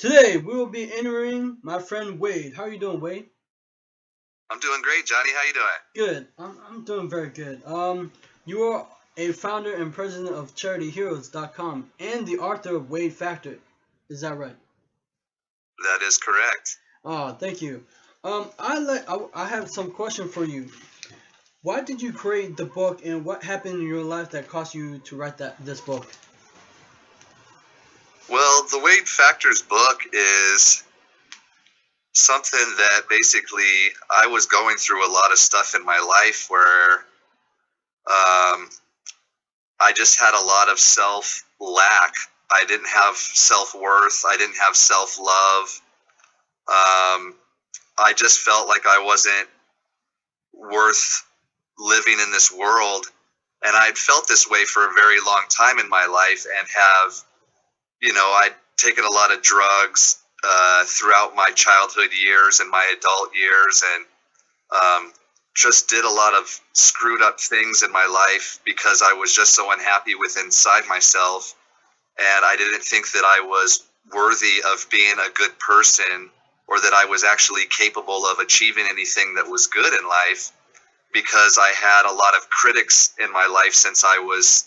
Today we will be interviewing my friend Wade. How are you doing, Wade? I'm doing great, Johnny. How you doing? Good. I'm doing very good. You are a founder and president of CharityHeroes.com and the author of W.A.D.E Factors. Is that right? That is correct. Oh, thank you. I have some question for you. Why did you create the book, and what happened in your life that caused you to write this book? Well, the W.A.D.E Factors book is something that basically I was going through a lot of stuff in my life where I just had a lot of self lack. I didn't have self worth. I didn't have self love. I just felt like I wasn't worth living in this world. And I'd felt this way for a very long time in my life and I'd taken a lot of drugs throughout my childhood years and my adult years, and just did a lot of screwed up things in my life because I was just so unhappy with inside myself. And I didn't think that I was worthy of being a good person, or that I was actually capable of achieving anything that was good in life, because I had a lot of critics in my life since I was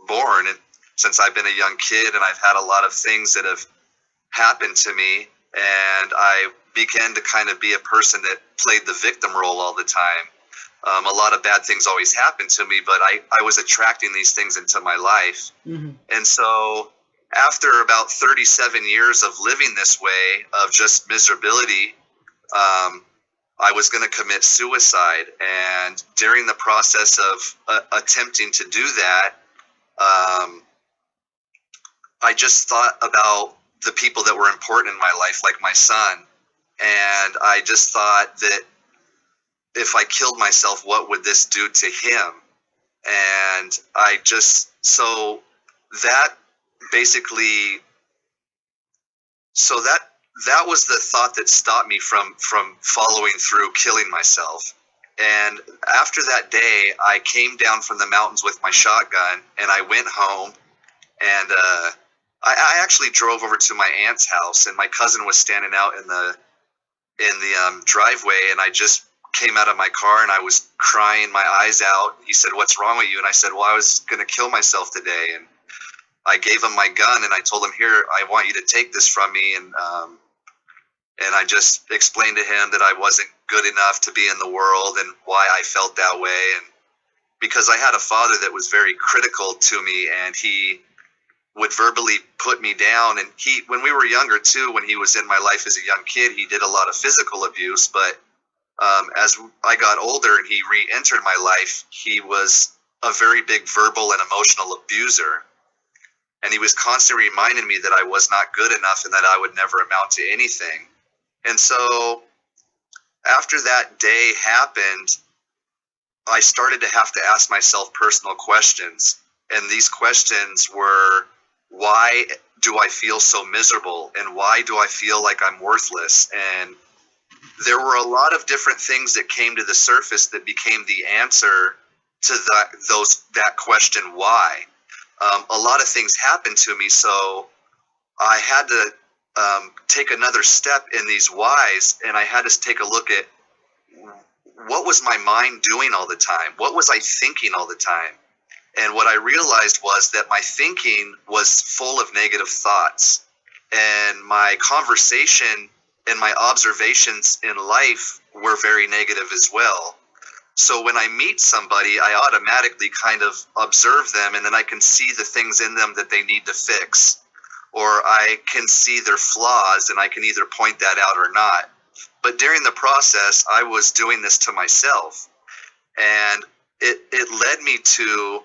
born, and since I've been a young kid, and I've had a lot of things that have happened to me, and I began to kind of be a person that played the victim role all the time. A lot of bad things always happened to me, but I was attracting these things into my life. Mm-hmm. And so after about 37 years of living this way, of just miserability, I was going to commit suicide. And during the process of attempting to do that, I just thought about the people that were important in my life, like my son. And I just thought that if I killed myself, what would this do to him? And so that basically, that was the thought that stopped me from following through, killing myself. And after that day, I came down from the mountains with my shotgun, and I went home, and I actually drove over to my aunt's house, and my cousin was standing out in the driveway, and I just came out of my car, and I was crying my eyes out. He said, "What's wrong with you?" And I said, "Well, I was going to kill myself today." And I gave him my gun, and I told him, "Here, I want you to take this from me." And I just explained to him that I wasn't good enough to be in the world, and why I felt that way. And because I had a father that was very critical to me, and he would verbally put me down. And when we were younger too, when he was in my life as a young kid, he did a lot of physical abuse. But as I got older and he re-entered my life, he was a very big verbal and emotional abuser. And he was constantly reminding me that I was not good enough and that I would never amount to anything. And so after that day happened, I started to have to ask myself personal questions. And these questions were, why do I feel so miserable? And why do I feel like I'm worthless? And there were a lot of different things that came to the surface that became the answer to that question, why. A lot of things happened to me, so I had to take another step in these whys, and I had to take a look at what was my mind doing all the time? What was I thinking all the time? And what I realized was that my thinking was full of negative thoughts, and my conversation and my observations in life were very negative as well. So when I meet somebody, I automatically kind of observe them, and then I can see the things in them that they need to fix, or I can see their flaws, and I can either point that out or not. But during the process, I was doing this to myself, and it led me to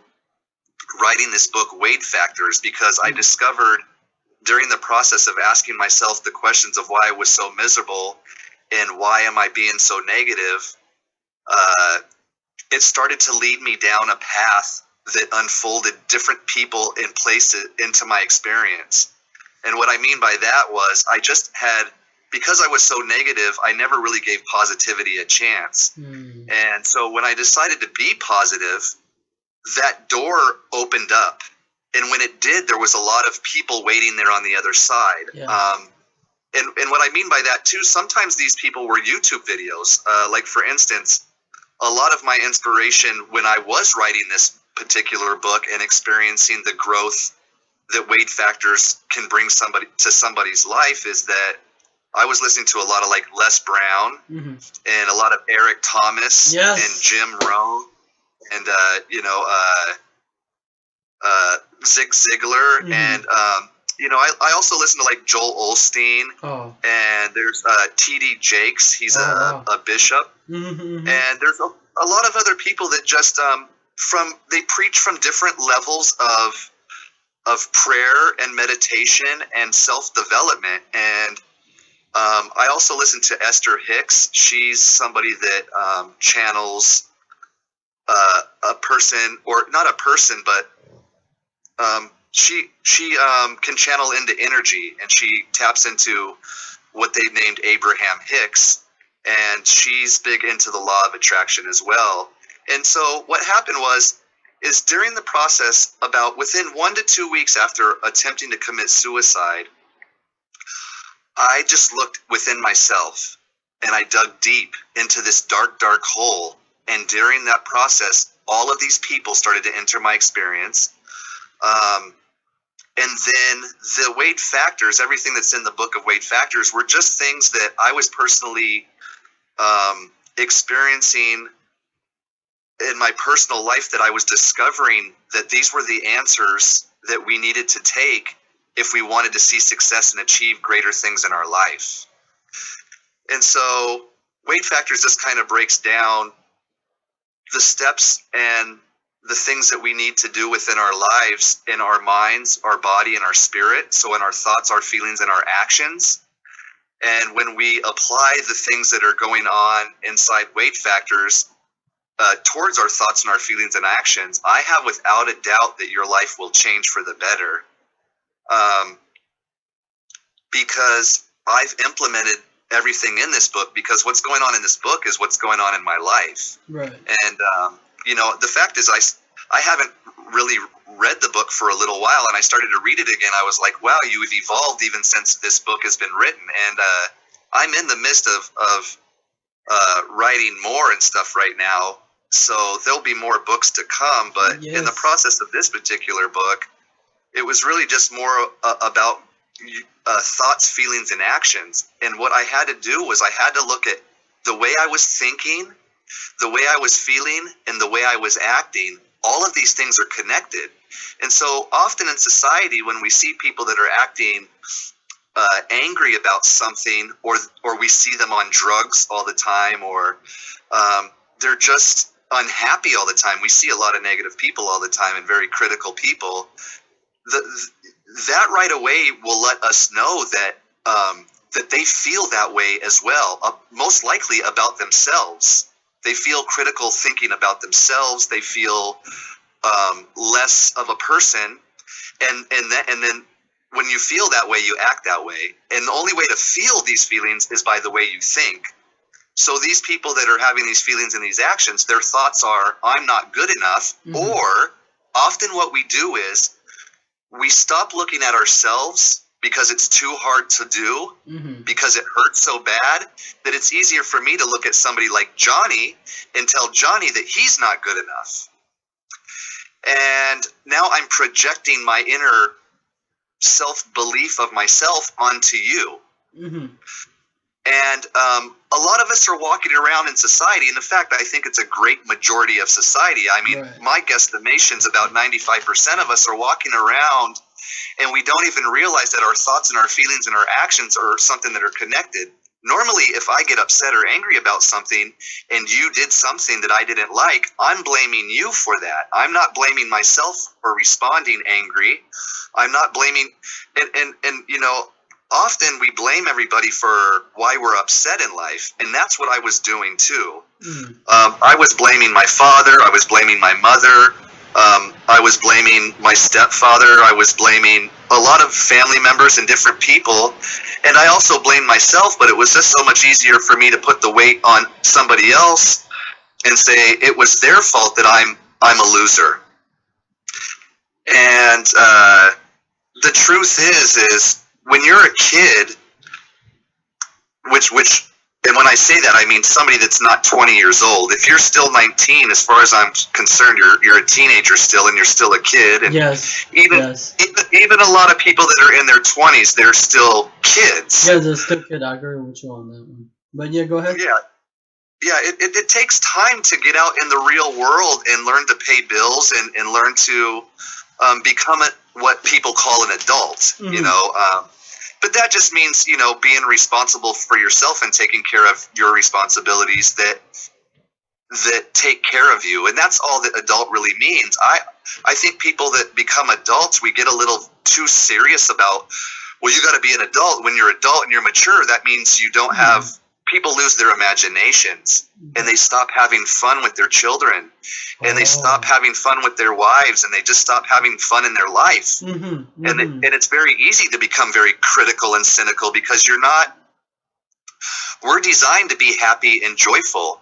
writing this book, W.A.D.E Factors, because I discovered during the process of asking myself the questions of why I was so miserable and why am I being so negative, it started to lead me down a path that unfolded different people and places into my experience. And what I mean by that was because I was so negative, I never really gave positivity a chance. And so when I decided to be positive, that door opened up. And when it did, there was a lot of people waiting there on the other side. Yeah. And what I mean by that too, sometimes these people were YouTube videos. Like for instance, a lot of my inspiration when I was writing this particular book and experiencing the growth that W.A.D.E Factors can bring somebody's life is that I was listening to a lot of like Les Brown and a lot of Eric Thomas and Jim Rohn and Zig Ziglar and I also listen to like Joel Osteen and there's T.D. Jakes. He's a bishop and there's a lot of other people that just they preach from different levels of prayer and meditation and self-development. And I also listen to Esther Hicks. She's somebody that channels a person, or not a person, but she can channel into energy, and she taps into what they named Abraham Hicks, and she's big into the law of attraction as well. And so what happened is during the process, about within 1 to 2 weeks after attempting to commit suicide, I just looked within myself and I dug deep into this dark, dark hole. And during that process, all of these people started to enter my experience. And then the W.A.D.E Factors, everything that's in the book of W.A.D.E Factors, were just things that I was personally experiencing in my personal life, that I was discovering that these were the answers that we needed to take if we wanted to see success and achieve greater things in our life. And so W.A.D.E Factors just kind of breaks down the steps and the things that we need to do within our lives, in our minds, our body, and our spirit. So in our thoughts, our feelings, and our actions. And when we apply the things that are going on inside W.A.D.E Factors towards our thoughts and our feelings and actions, I have without a doubt that your life will change for the better. Because I've implemented everything in this book, because what's going on in this book is what's going on in my life. Right. And, the fact is I haven't really read the book for a little while, and I started to read it again. I was like, wow, you've evolved even since this book has been written. And I'm in the midst of writing more and stuff right now. So there'll be more books to come. But in the process of this particular book, it was really just more about thoughts, feelings, and actions. And what I had to do was I had to look at the way I was thinking, the way I was feeling, and the way I was acting. All of these things are connected. And so often in society, when we see people that are acting angry about something, or we see them on drugs all the time, or they're just unhappy all the time. We see a lot of negative people all the time, and very critical people. That right away will let us know that that they feel that way as well, most likely about themselves. They feel critical thinking about themselves. They feel less of a person, and then when you feel that way, you act that way. And the only way to feel these feelings is by the way you think. So these people that are having these feelings and these actions, their thoughts are, I'm not good enough. Or often what we do is we stop looking at ourselves because it's too hard to do, because it hurts so bad, that it's easier for me to look at somebody like Johnny and tell Johnny that he's not good enough. And now I'm projecting my inner self-belief of myself onto you. And a lot of us are walking around in society, and in fact, I think it's a great majority of society. I mean, my guesstimation's about 95% of us are walking around, and we don't even realize that our thoughts and our feelings and our actions are something that are connected. Normally, if I get upset or angry about something and you did something that I didn't like, I'm blaming you for that. I'm not blaming myself for responding angry. I'm not blaming, and often we blame everybody for why we're upset in life, and that's what I was doing too. I was blaming my father. I was blaming my mother. I was blaming my stepfather. I was blaming a lot of family members and different people, and I also blamed myself, but it was just so much easier for me to put the weight on somebody else and say it was their fault that I'm a loser. And the truth is when you're a kid, which, and when I say that, I mean somebody that's not 20 years old. If you're still 19, as far as I'm concerned, you're a teenager still, and you're still a kid. And yes. even Yes. even a lot of people that are in their 20s, they're still kids. Yeah, they're still kid. I agree with you on that one. But yeah, go ahead. Yeah, it takes time to get out in the real world and learn to pay bills and learn to become what people call an adult, Mm-hmm. you know. But that just means, you know, being responsible for yourself and taking care of your responsibilities that take care of you. And that's all that adult really means. I think people that become adults, we get a little too serious about, well, you got to be an adult. When you're adult and you're mature, that means you don't have, people lose their imaginations and they stop having fun with their children and they stop having fun with their wives and they just stop having fun in their life. Mm-hmm. And it's very easy to become very critical and cynical because we're designed to be happy and joyful.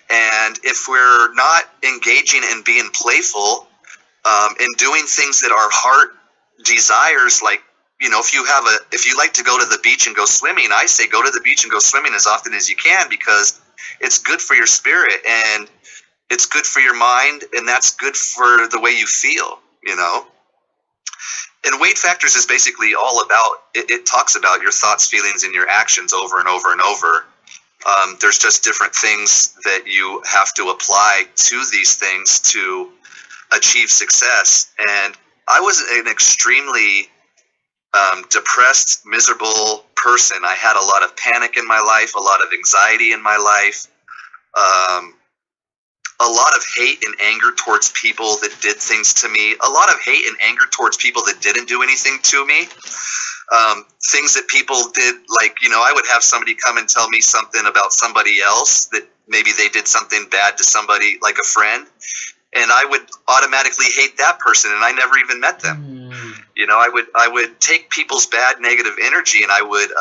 And if we're not engaging and being playful and doing things that our heart desires, like, you know, if you like to go to the beach and go swimming, I say go to the beach and go swimming as often as you can because it's good for your spirit and it's good for your mind and that's good for the way you feel, you know. And W.A.D.E Factors is basically all about, it talks about your thoughts, feelings, and your actions over and over and over. There's just different things that you have to apply to these things to achieve success. And I was an extremely depressed, miserable person. I had a lot of panic in my life, a lot of anxiety in my life, a lot of hate and anger towards people that did things to me, a lot of hate and anger towards people that didn't do anything to me. Things that people did, like, you know, I would have somebody come and tell me something about somebody else that maybe they did something bad to somebody, like a friend, and I would automatically hate that person, and I never even met them. You know, I would take people's bad negative energy and I would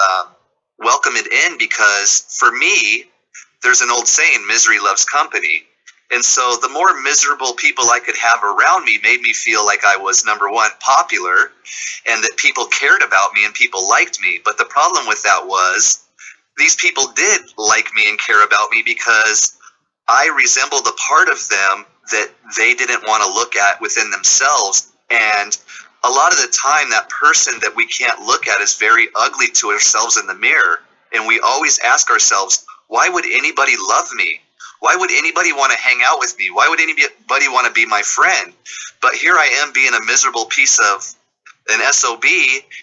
welcome it in because for me, there's an old saying, misery loves company. And so the more miserable people I could have around me made me feel like I was, number one, popular and that people cared about me and people liked me. But the problem with that was these people did like me and care about me because I resembled a part of them that they didn't want to look at within themselves. And a lot of the time, that person that we can't look at is very ugly to ourselves in the mirror. And we always ask ourselves, why would anybody love me? Why would anybody want to hang out with me? Why would anybody want to be my friend? But here I am being a miserable piece of an SOB,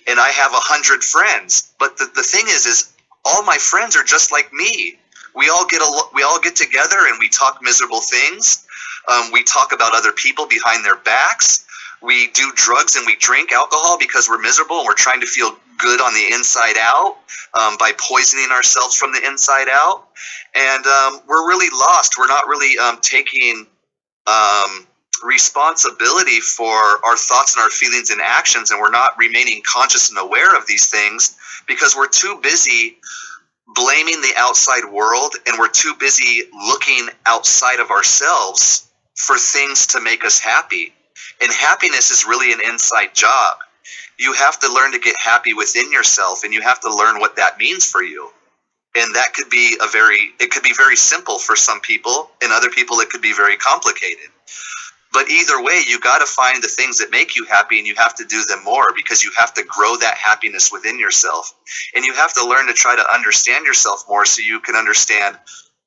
and I have 100 friends. But the thing is all my friends are just like me. We all get together and we talk miserable things. We talk about other people behind their backs. We do drugs and we drink alcohol because we're miserable and we're trying to feel good on the inside out by poisoning ourselves from the inside out. And we're really lost. We're not really taking responsibility for our thoughts and our feelings and actions, and we're not remaining conscious and aware of these things because we're too busy blaming the outside world and we're too busy looking outside of ourselves for things to make us happy. And happiness is really an inside job. You have to learn to get happy within yourself, and you have to learn what that means for you. And that could be it could be very simple for some people, and other people it could be very complicated. But either way, you got to find the things that make you happy, and you have to do them more because you have to grow that happiness within yourself. And you have to learn to try to understand yourself more so you can understand,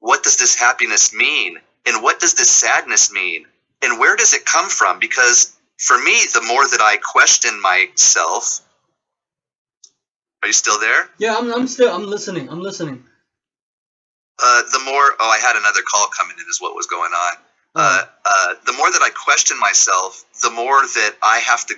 what does this happiness mean? And what does this sadness mean? And where does it come from? Because for me, the more that I question myself, are you still there? Yeah, I'm listening. I'm listening. The more, I had another call coming in is what was going on. The more that I question myself, the more that I have to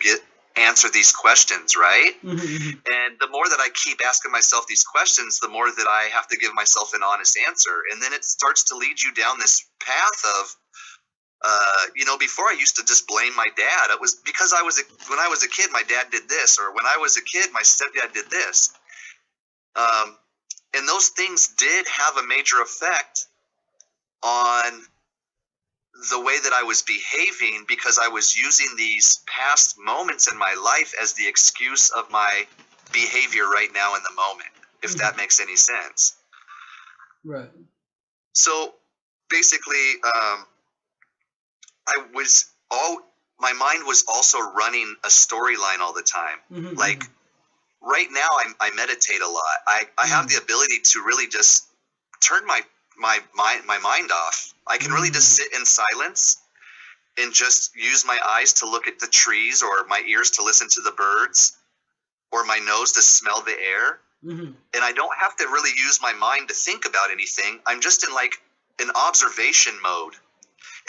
answer these questions, right? Mm-hmm. And the more that I keep asking myself these questions, the more that I have to give myself an honest answer. And then it starts to lead you down this path of, before I used to just blame my dad. It was because when I was a kid, my dad did this, or when I was a kid, my stepdad did this. And those things did have a major effect on the way that I was behaving because I was using these past moments in my life as the excuse of my behavior right now in the moment, if that makes any sense. Right. So basically, I was all my mind was also running a storyline all the time. Mm-hmm, Like right now, I meditate a lot. I have the ability to really just turn my mind off. I can really just sit in silence and just use my eyes to look at the trees, or my ears to listen to the birds, or my nose to smell the air. mm-hmm. And I don't have to really use my mind to think about anything. I'm just in like an observation mode,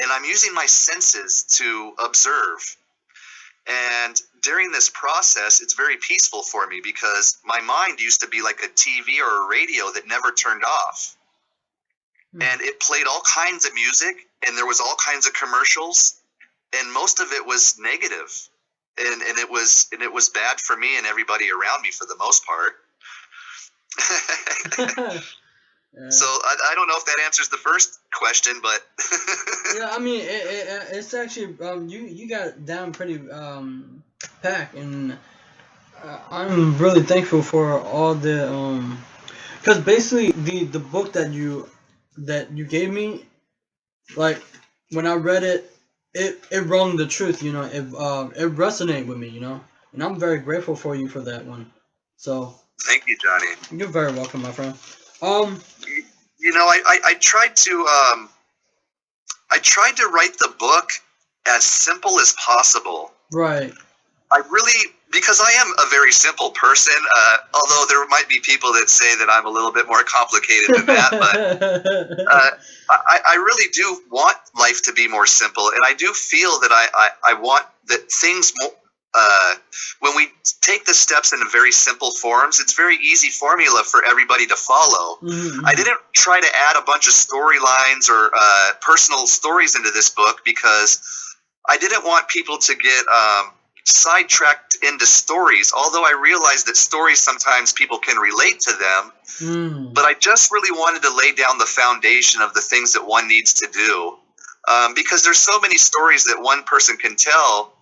and I'm using my senses to observe. And during this process, it's very peaceful for me because my mind used to be like a TV or a radio that never turned off. And it played all kinds of music, and there was all kinds of commercials, and most of it was negative. And it was bad for me and everybody around me for the most part. Yeah. So I don't know if that answers the first question, but Yeah, I mean, it's actually you got it down pretty packed, and I'm really thankful for all the because basically the book that you gave me, like when I read it, it rung the truth, you know. It resonated with me, you know, and I'm very grateful for you for that one. So thank you, Johnny. you're very welcome, my friend. You know, I tried to write the book as simple as possible. Right. I really, because I am a very simple person, although there might be people that say that I'm a little bit more complicated than that, but I really do want life to be more simple, and I do feel that I want that things more, when we take the steps in very simple forms, it's very easy formula for everybody to follow. Mm-hmm. I didn't try to add a bunch of storylines or personal stories into this book because I didn't want people to get sidetracked into stories, although I realize that stories sometimes people can relate to them. But I just really wanted to lay down the foundation of the things that one needs to do, because there's so many stories that one person can tell.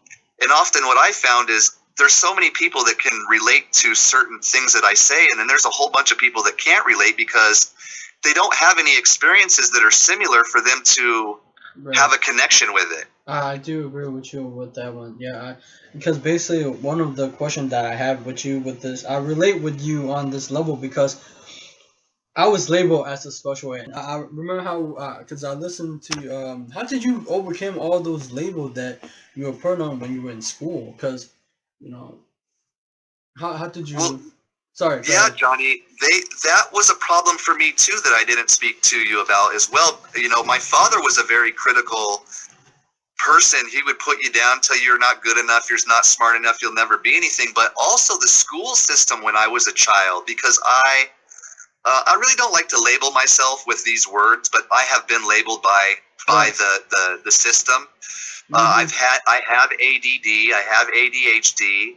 And often what I found is there's so many people that can relate to certain things that I say, and then there's a whole bunch of people that can't relate because they don't have any experiences that are similar for them to have a connection with it. I do agree with you with that one. Yeah, because basically one of the questions that I have with you with this, I relate with you on this level because I was labeled as a special ed. I remember how, because I listened to, how did you overcome all those labels that you were put on when you were in school? Because, you know, how did you? Well, sorry. Yeah, Johnny, that was a problem for me too that I didn't speak to you about as well. You know, my father was a very critical person. He would put you down, tell you you're not good enough, you're not smart enough, you'll never be anything. But also the school system when I was a child, because I really don't like to label myself with these words, but I have been labeled by the system. I have ADD, I have ADHD.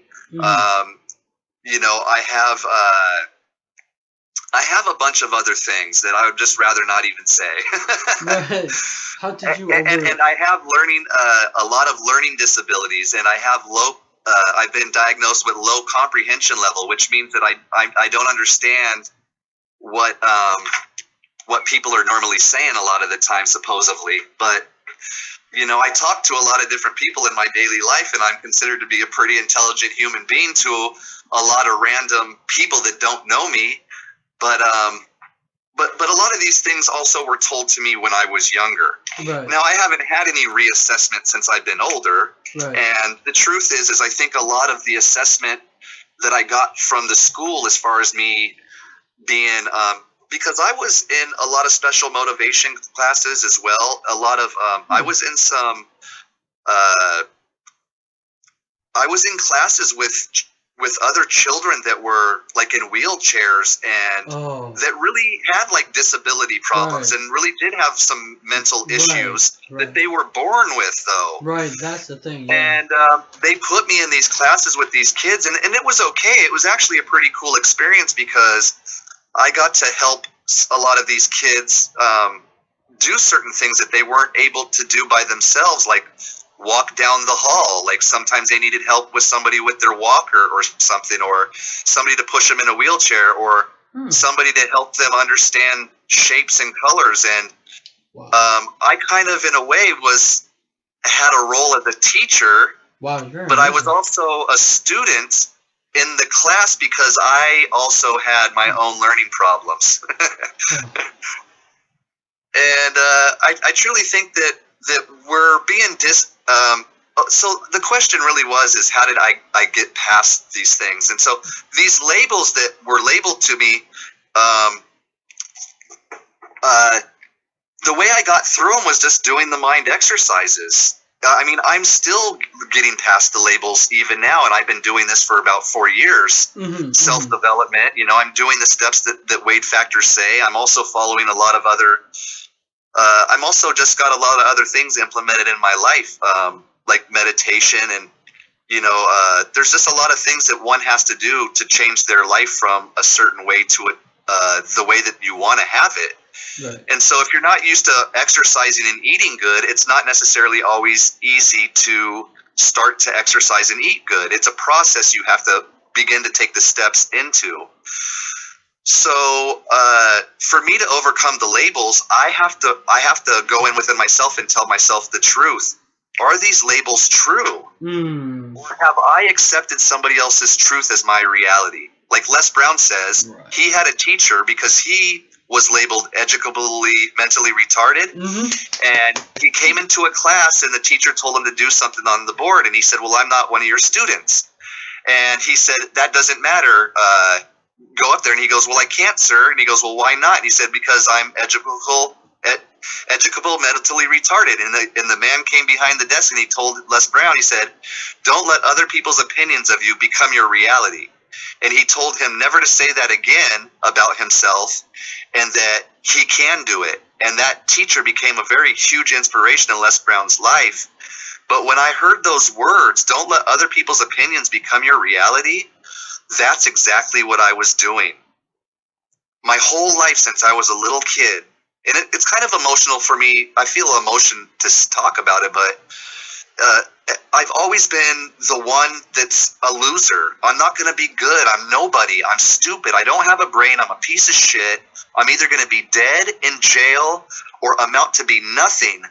You know, I have a bunch of other things that I would just rather not even say. Right. How did you? And I have a lot of learning disabilities, and I have I've been diagnosed with low comprehension level, which means that I don't understand what people are normally saying a lot of the time, supposedly. But you know, I talk to a lot of different people in my daily life, and I'm considered to be a pretty intelligent human being to a lot of random people that don't know me. But a lot of these things also were told to me when I was younger. Right. Now I haven't had any reassessment since I've been older. Right. And the truth is I think a lot of the assessment that I got from the school, as far as me being, because I was in a lot of special motivation classes as well. A lot of, I was in some, I was in classes with other children that were like in wheelchairs and that really had like disability problems and really did have some mental issues that they were born with, though. Right, that's the thing. Yeah. And they put me in these classes with these kids, and it was okay. It was actually a pretty cool experience because I got to help a lot of these kids do certain things that they weren't able to do by themselves, like walk down the hall. Like sometimes they needed help with somebody with their walker or something, or somebody to push them in a wheelchair, or somebody to help them understand shapes and colors. And Wow. I kind of, in a way, had a role as a teacher, Wow, but I was also a student in the class because I also had my own learning problems. And I truly think that we're being so the question really is how did I get past these things? And so these labels that were labeled to me, the way I got through them was just doing the mind exercises. I mean, I'm still getting past the labels even now, and I've been doing this for about 4 years. Self-development, I'm doing the steps that W.A.D.E Factors say. I'm also following a lot of other I'm also just got a lot of other things implemented in my life, like meditation, and there's just a lot of things that one has to do to change their life from a certain way to the way that you want to have it. Right. And so if you're not used to exercising and eating good, it's not necessarily always easy to start to exercise and eat good. It's a process you have to begin to take the steps into. So for me to overcome the labels, I have to go in within myself and tell myself the truth. Are these labels true? Or have I accepted somebody else's truth as my reality? Like Les Brown says, right. He had a teacher because he was labeled educably mentally retarded. And he came into a class and the teacher told him to do something on the board. And he said, well, I'm not one of your students. And he said, that doesn't matter. Go up there. And he goes, well, I can't, sir. And he goes, well, why not? And he said, because I'm educable, mentally retarded. And the man came behind the desk and he told Les Brown, he said, don't let other people's opinions of you become your reality. And he told him never to say that again about himself and that he can do it. And that teacher became a very huge inspiration in Les Brown's life. But when I heard those words, don't let other people's opinions become your reality, that's exactly what I was doing. My whole life since I was a little kid, and it's kind of emotional for me. I feel emotion to talk about it, but I've always been the one that's a loser. I'm not going to be good. I'm nobody. I'm stupid. I don't have a brain. I'm a piece of shit. I'm either going to be dead, in jail, or amount to be nothing.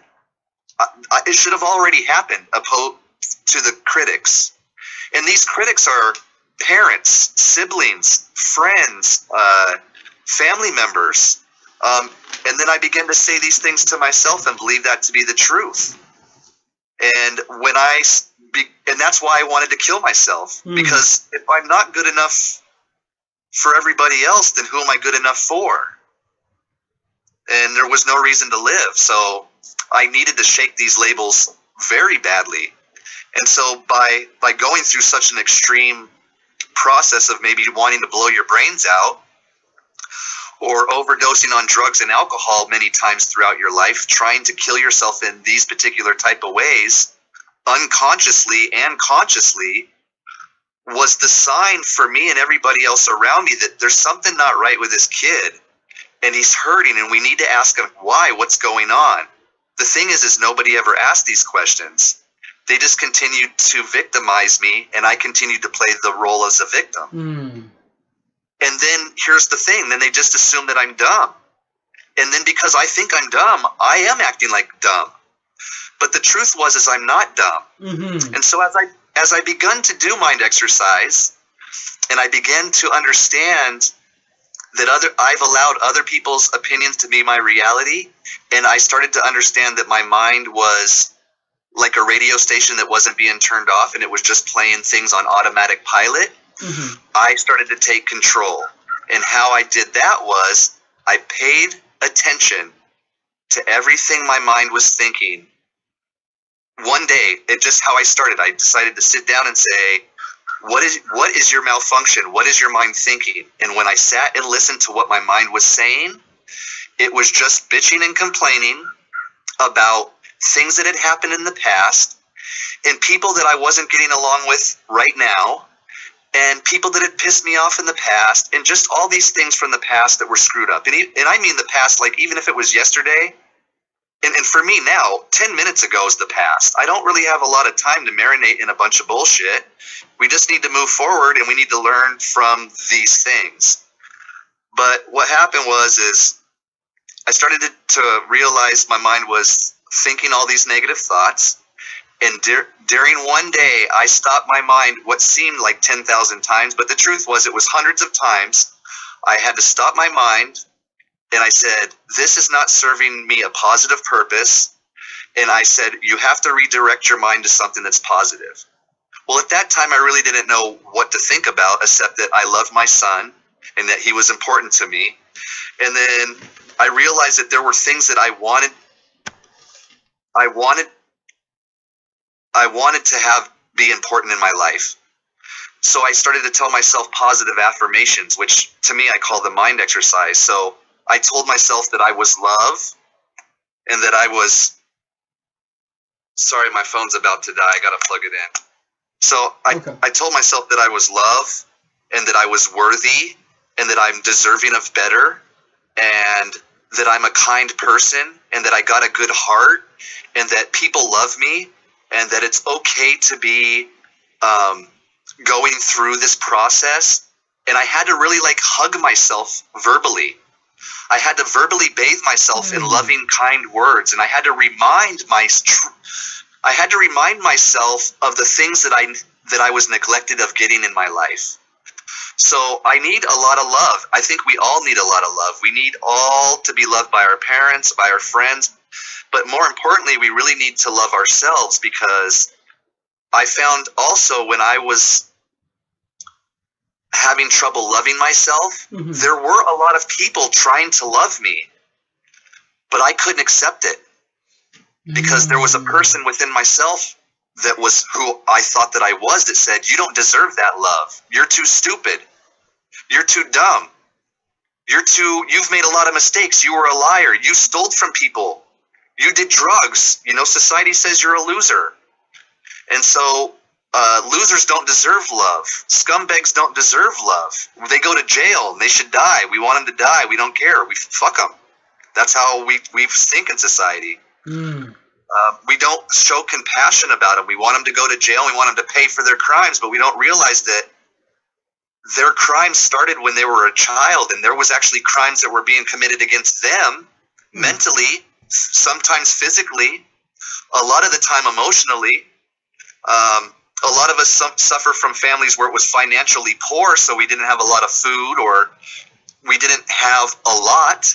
It should have already happened, opposed to the critics. And these critics are parents, siblings, friends, family members. And then I began to say these things to myself and believe that to be the truth. And and that's why I wanted to kill myself, because if I'm not good enough for everybody else, then who am I good enough for? And there was no reason to live. So I needed to shake these labels very badly. And so by going through such an extreme process of maybe wanting to blow your brains out, or overdosing on drugs and alcohol many times throughout your life, trying to kill yourself in these particular type of ways, unconsciously and consciously, was the sign for me and everybody else around me that there's something not right with this kid, and he's hurting, and we need to ask him why, what's going on. The thing is nobody ever asked these questions. They just continued to victimize me, and I continued to play the role as a victim. And then here's the thing, then they just assume that I'm dumb. And then because I think I'm dumb, I am acting like dumb. But the truth is I'm not dumb. And so as I begun to do mind exercise, and I began to understand that I've allowed other people's opinions to be my reality, and I started to understand that my mind was like a radio station that wasn't being turned off, and it was just playing things on automatic pilot. I started to take control. And how I did that was I paid attention to everything my mind was thinking. One day, it just how I started. I decided to sit down and say, what is your malfunction? What is your mind thinking? And when I sat and listened to what my mind was saying, it was just bitching and complaining about things that had happened in the past and people that I wasn't getting along with right now, and people that had pissed me off in the past, and just all these things from the past that were screwed up. And I mean the past, like even if it was yesterday, and for me now, 10 minutes ago is the past. I don't really have a lot of time to marinate in a bunch of bullshit. We just need to move forward, and we need to learn from these things. But what happened is I started to realize my mind was thinking all these negative thoughts. And during one day, I stopped my mind what seemed like 10,000 times, but the truth was it was hundreds of times. I had to stop my mind, and I said, this is not serving me a positive purpose. And I said, you have to redirect your mind to something that's positive. Well, at that time, I really didn't know what to think about, except that I loved my son and that he was important to me. And then I realized that there were things that I wanted to have be important in my life. So I started to tell myself positive affirmations, which to me I call the mind exercise. So I told myself that I was love and that I was, sorry, my phone's about to die. I got to plug it in. So I told myself that I was love and that I was worthy and that I'm deserving of better and that I'm a kind person and that I got a good heart and that people love me and that it's okay to be going through this process. And I had to really like hug myself verbally. I had to verbally bathe myself in loving, kind words, and I had to remind myself of the things that I was neglected of getting in my life. So I need a lot of love. I think we all need a lot of love. We need all to be loved by our parents, by our friends, but more importantly, we really need to love ourselves, because I found also when I was having trouble loving myself, there were a lot of people trying to love me, but I couldn't accept it because there was a person within myself that was who I thought that I was that said, you don't deserve that love. You're too stupid. You're too dumb. You've made a lot of mistakes. You were a liar. You stole from people. You did drugs. You know, society says you're a loser. And so losers don't deserve love. Scumbags don't deserve love. They go to jail and they should die. We want them to die. We don't care. We fuck them. That's how we think in society. We don't show compassion about them. We want them to go to jail. We want them to pay for their crimes, but we don't realize that their crimes started when they were a child, and there was actually crimes that were being committed against them mentally, sometimes physically, a lot of the time emotionally. A lot of us suffer from families where it was financially poor, so we didn't have a lot of food, or we didn't have a lot,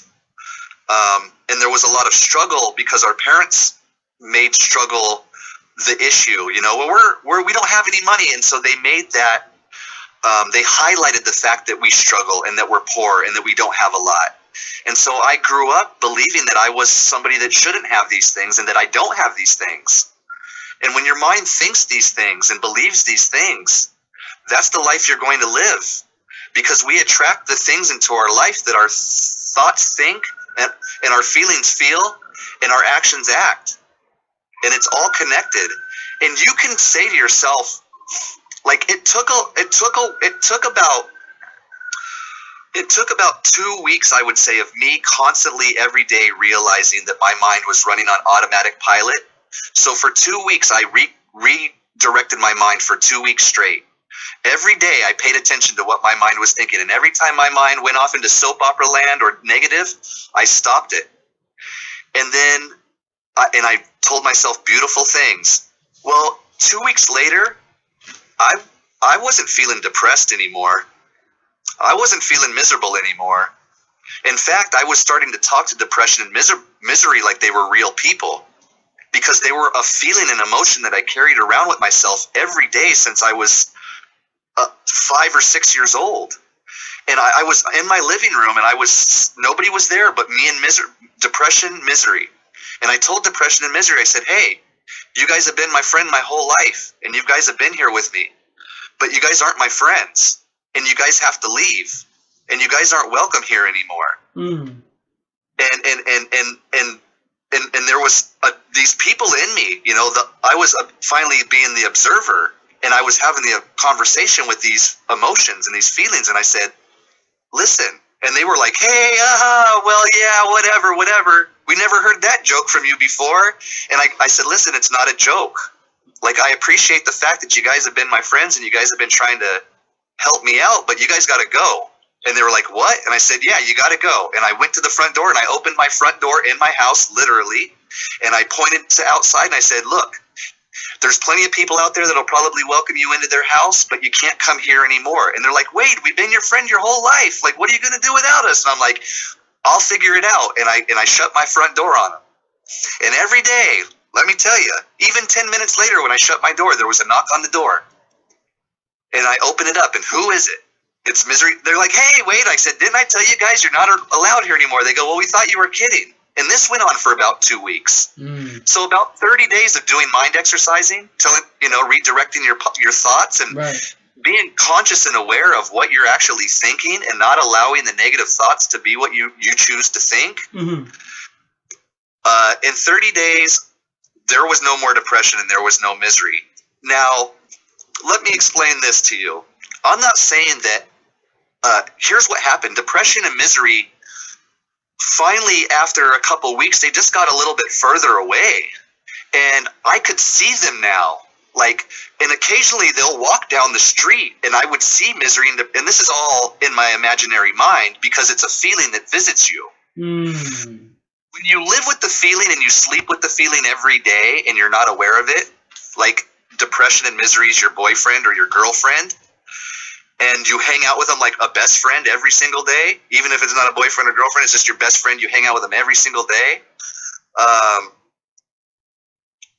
and there was a lot of struggle because our parents made struggle the issue. You know, we don't have any money, and so they made that. They highlighted the fact that we struggle and that we're poor and that we don't have a lot. And so I grew up believing that I was somebody that shouldn't have these things and that I don't have these things. And when your mind thinks these things and believes these things, that's the life you're going to live, because we attract the things into our life that our thoughts think and our feelings feel and our actions act. And it's all connected. And you can say to yourself, like, it took about 2 weeks, I would say, of me constantly every day realizing that my mind was running on automatic pilot. So for 2 weeks, I redirected my mind for 2 weeks straight. Every day I paid attention to what my mind was thinking. And every time my mind went off into soap opera land or negative, I stopped it. And then I told myself beautiful things. Well, 2 weeks later, I wasn't feeling depressed anymore. I wasn't feeling miserable anymore. In fact, I was starting to talk to depression and misery like they were real people, because they were a feeling and emotion that I carried around with myself every day since I was 5 or 6 years old. And I was in my living room, and nobody was there but me and depression, misery. And I told depression and misery, I said, hey, you guys have been my friend my whole life, and you guys have been here with me, but you guys aren't my friends, and you guys have to leave, and you guys aren't welcome here anymore. And there was these people in me, you know, I was finally being the observer, and I was having the conversation with these emotions and these feelings, and I said, listen. And they were like, hey, well, yeah, whatever. We never heard that joke from you before. And I said, listen, it's not a joke. Like, I appreciate the fact that you guys have been my friends and you guys have been trying to help me out, but you guys got to go. And they were like, what? And I said, yeah, you got to go. And I went to the front door and I opened my front door in my house, literally. And I pointed to outside and I said, look, there's plenty of people out there that'll probably welcome you into their house, but you can't come here anymore. And they're like, Wade, we've been your friend your whole life. Like, what are you going to do without us? And I'm like, I'll figure it out. And I shut my front door on them. And every day, let me tell you, even 10 minutes later when I shut my door, there was a knock on the door. And I open it up, and who is it? It's Misery. They're like, hey, Wade. I said, didn't I tell you guys you're not allowed here anymore? They go, well, we thought you were kidding. And this went on for about 2 weeks. So about 30 days of doing mind exercising, redirecting your thoughts and being conscious and aware of what you're actually thinking and not allowing the negative thoughts to be what you choose to think. In 30 days, there was no more depression and there was no misery. Now, let me explain this to you. I'm not saying that here's what happened. Depression and misery, finally, after a couple of weeks, they just got a little bit further away. And I could see them now. And occasionally they'll walk down the street and I would see misery. And this is all in my imaginary mind because it's a feeling that visits you. When you live with the feeling and you sleep with the feeling every day and you're not aware of it, like depression and misery is your boyfriend or your girlfriend, and you hang out with them like a best friend every single day, even if it's not a boyfriend or girlfriend, it's just your best friend, you hang out with them every single day,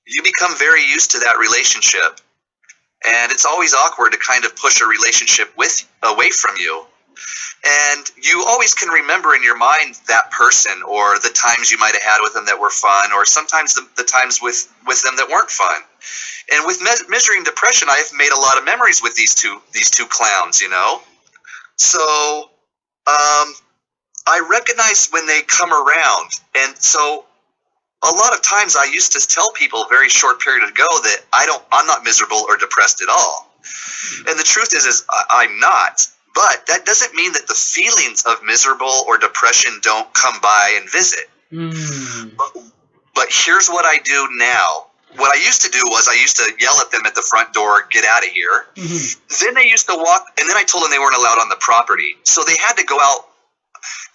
you become very used to that relationship. And it's always awkward to kind of push a relationship away from you. And you always can remember in your mind that person or the times you might have had with them that were fun, or sometimes the times with them that weren't fun. And with misery and depression, I have made a lot of memories with these two clowns, So I recognize when they come around. And so a lot of times I used to tell people a very short period ago that I'm not miserable or depressed at all. And the truth is I'm not. But that doesn't mean that the feelings of miserable or depression don't come by and visit. But here's what I do now. What I used to do was I used to yell at them at the front door, get out of here. Then they used to walk, and then I told them they weren't allowed on the property. So they had to go out.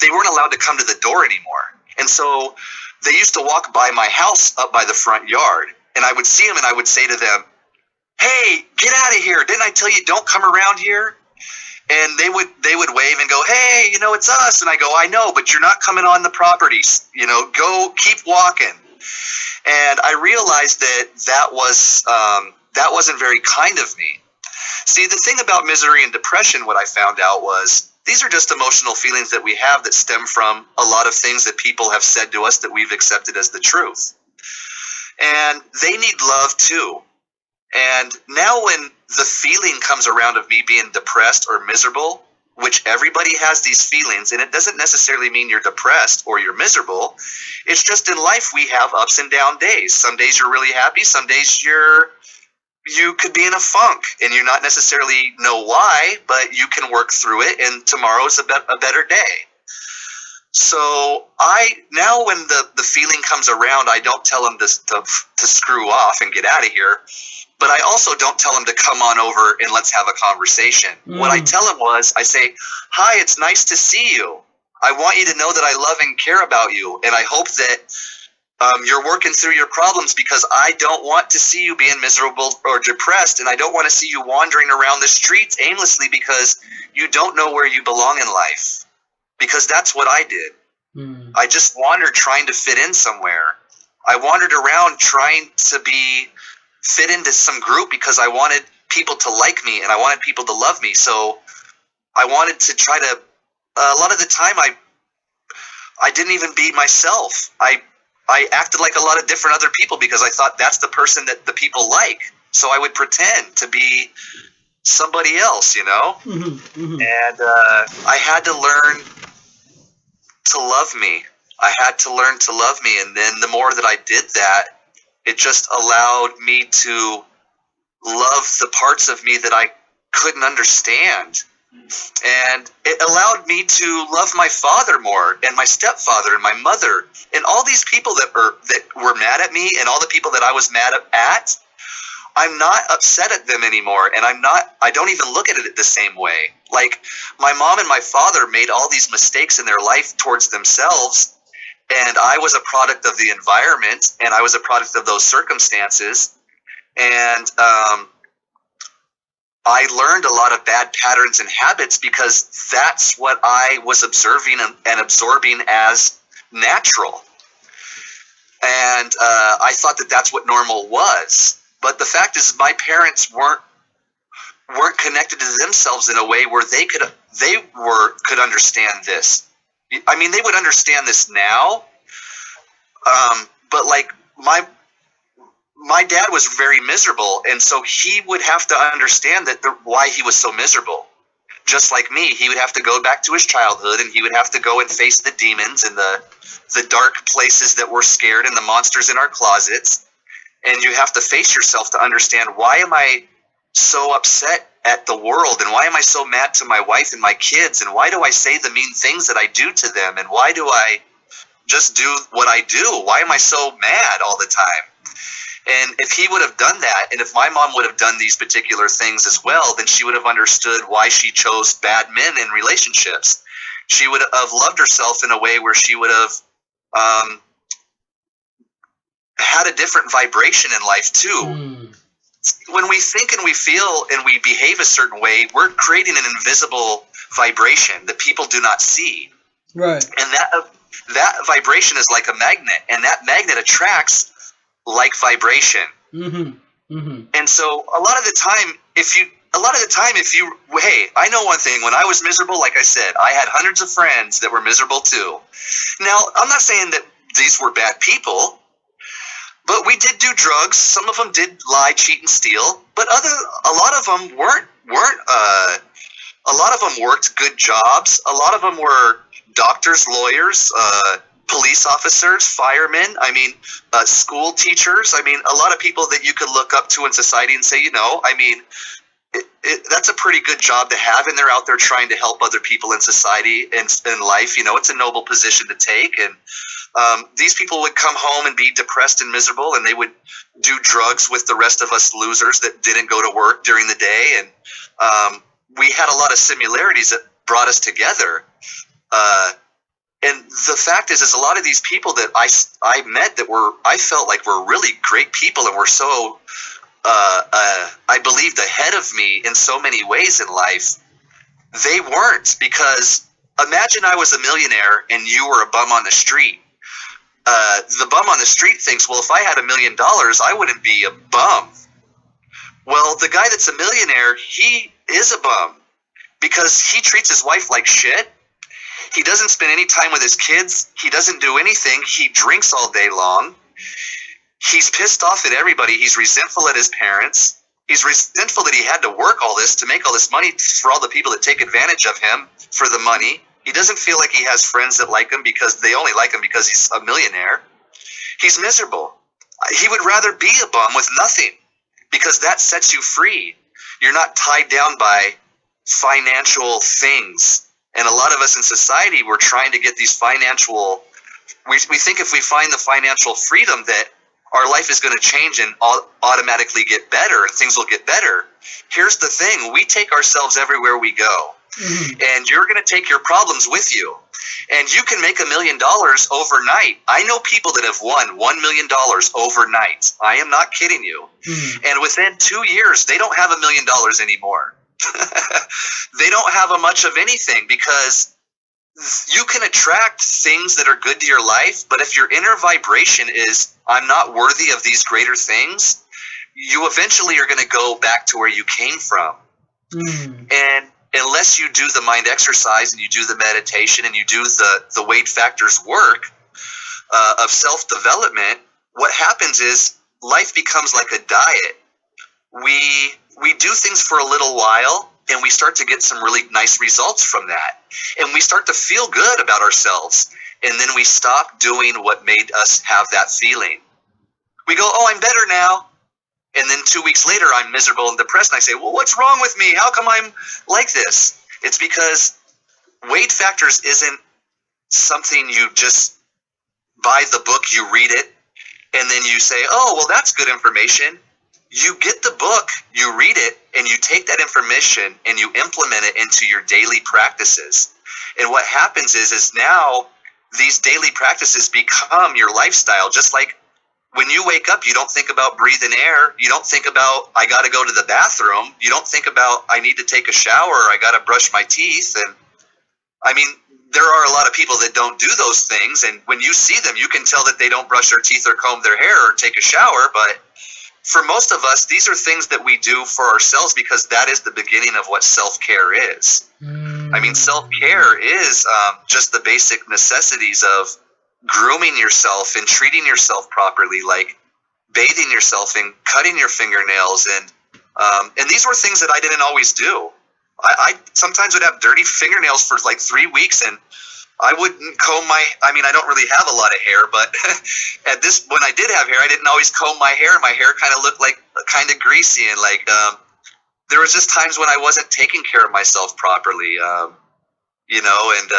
They weren't allowed to come to the door anymore. And so they used to walk by my house up by the front yard. And I would see them and I would say to them, hey, get out of here. Didn't I tell you don't come around here? And they would wave and go, hey, it's us. And I go, I know, but you're not coming on the property. Go, keep walking. And I realized that wasn't very kind of me. See, the thing about misery and depression, what I found out was these are just emotional feelings that we have that stem from a lot of things that people have said to us that we've accepted as the truth. And they need love too. And now when the feeling comes around of me being depressed or miserable, which everybody has these feelings, and it doesn't necessarily mean you're depressed or you're miserable. It's just in life we have ups and down days. Some days you're really happy. Some days you could be in a funk and you not necessarily know why, but you can work through it, and tomorrow's a better day. So now when the feeling comes around, I don't tell them to screw off and get out of here. But I also don't tell them to come on over and let's have a conversation. What I tell them was, I say, hi, it's nice to see you. I want you to know that I love and care about you. And I hope that you're working through your problems, because I don't want to see you being miserable or depressed. And I don't want to see you wandering around the streets aimlessly because you don't know where you belong in life. Because that's what I did. I just wandered trying to fit in somewhere. I wandered around trying to fit into some group because I wanted people to like me and I wanted people to love me. So I wanted to try to, a lot of the time I didn't even be myself. I acted like a lot of different other people because I thought that's the person that the people like. So I would pretend to be somebody else, And I had to learn to love me. I had to learn to love me. And then the more that I did that, it just allowed me to love the parts of me that I couldn't understand. And it allowed me to love my father more, and my stepfather and my mother, and all these people that were mad at me, and all the people that I was mad at. I'm not upset at them anymore, and I don't even look at it the same way. Like, my mom and my father made all these mistakes in their life towards themselves, and I was a product of the environment, and I was a product of those circumstances, and I learned a lot of bad patterns and habits because that's what I was observing and absorbing as natural. And I thought that that's what normal was. But the fact is, my parents weren't connected to themselves in a way where they could understand this. I mean, they would understand this now, but like my dad was very miserable, and so he would have to understand that why he was so miserable. Just like me, he would have to go back to his childhood, and he would have to go and face the demons and the dark places that we're scared and the monsters in our closets. And you have to face yourself to understand, why am I so upset at the world, and why am I so mad to my wife and my kids, and why do I say the mean things that I do to them, and why do I just do what I do? Why am I so mad all the time? And if he would have done that, and if my mom would have done these particular things as well, then she would have understood why she chose bad men in relationships. She would have loved herself in a way where she would have had a different vibration in life too. When we think and we feel and we behave a certain way, we're creating an invisible vibration that people do not see. Right. And that vibration is like a magnet, and that magnet attracts like vibration. And so a lot of the time, if you, hey, I know one thing. When I was miserable, like I said, I had hundreds of friends that were miserable too. Now, I'm not saying that these were bad people, but we did do drugs. Some of them did lie, cheat, and steal. But a lot of them weren't. A lot of them worked good jobs. A lot of them were doctors, lawyers, police officers, firemen. I mean, school teachers. I mean, a lot of people that you could look up to in society and say, I mean, that's a pretty good job to have, and they're out there trying to help other people in society and in life. It's a noble position to take, and these people would come home and be depressed and miserable, and they would do drugs with the rest of us losers that didn't go to work during the day, and we had a lot of similarities that brought us together. And the fact is a lot of these people that I met that I felt like were really great people and were so, I believed, ahead of me in so many ways in life, they weren't. Because imagine I was a millionaire and you were a bum on the street. The bum on the street thinks, well, if I had $1 million, I wouldn't be a bum. Well, the guy that's a millionaire, he is a bum because he treats his wife like shit. He doesn't spend any time with his kids. He doesn't do anything. He drinks all day long. He's pissed off at everybody. He's resentful at his parents. He's resentful that he had to work all this to make all this money for all the people that take advantage of him for the money. He doesn't feel like he has friends that like him because they only like him because he's a millionaire. He's miserable. He would rather be a bum with nothing because that sets you free. You're not tied down by financial things. And a lot of us in society, we're trying to get these financial, we think if we find the financial freedom that our life is going to change and automatically get better and things will get better. Here's the thing. We take ourselves everywhere we go. And you're going to take your problems with you. And you can make $1 million overnight. I know people that have won $1 million overnight. I am not kidding you. And within 2 years, they don't have $1 million anymore. They don't have much of anything because you can attract things that are good to your life, but if your inner vibration is, I'm not worthy of these greater things, you eventually are going to go back to where you came from. And unless you do the mind exercise and you do the meditation and you do the W.A.D.E Factors work of self-development, what happens is life becomes like a diet. We do things for a little while, and we start to get some really nice results from that. And we start to feel good about ourselves. And then we stop doing what made us have that feeling. We go, oh, I'm better now. And then 2 weeks later, I'm miserable and depressed. And I say, well, what's wrong with me? How come I'm like this? It's because W.A.D.E Factors isn't something you just buy the book, you read it, and then you say, oh, well, that's good information. you get the book, you read it, and you take that information and you implement it into your daily practices. And what happens is now these daily practices become your lifestyle. Just like when you wake up, you don't think about breathing air. You don't think about, I got to go to the bathroom. You don't think about, I need to take a shower. I got to brush my teeth. And I mean, there are a lot of people that don't do those things. And when you see them, you can tell that they don't brush their teeth or comb their hair or take a shower. But for most of us, these are things that we do for ourselves because that is the beginning of what self-care is. I mean, self-care is just the basic necessities of grooming yourself and treating yourself properly, like bathing yourself and cutting your fingernails. And these were things that I didn't always do. I sometimes would have dirty fingernails for like 3 weeks, and I wouldn't comb I mean, I don't really have a lot of hair, but when I did have hair, I didn't always comb my hair. My hair kind of looked like kind of greasy, and like, there was just times when I wasn't taking care of myself properly, you know, and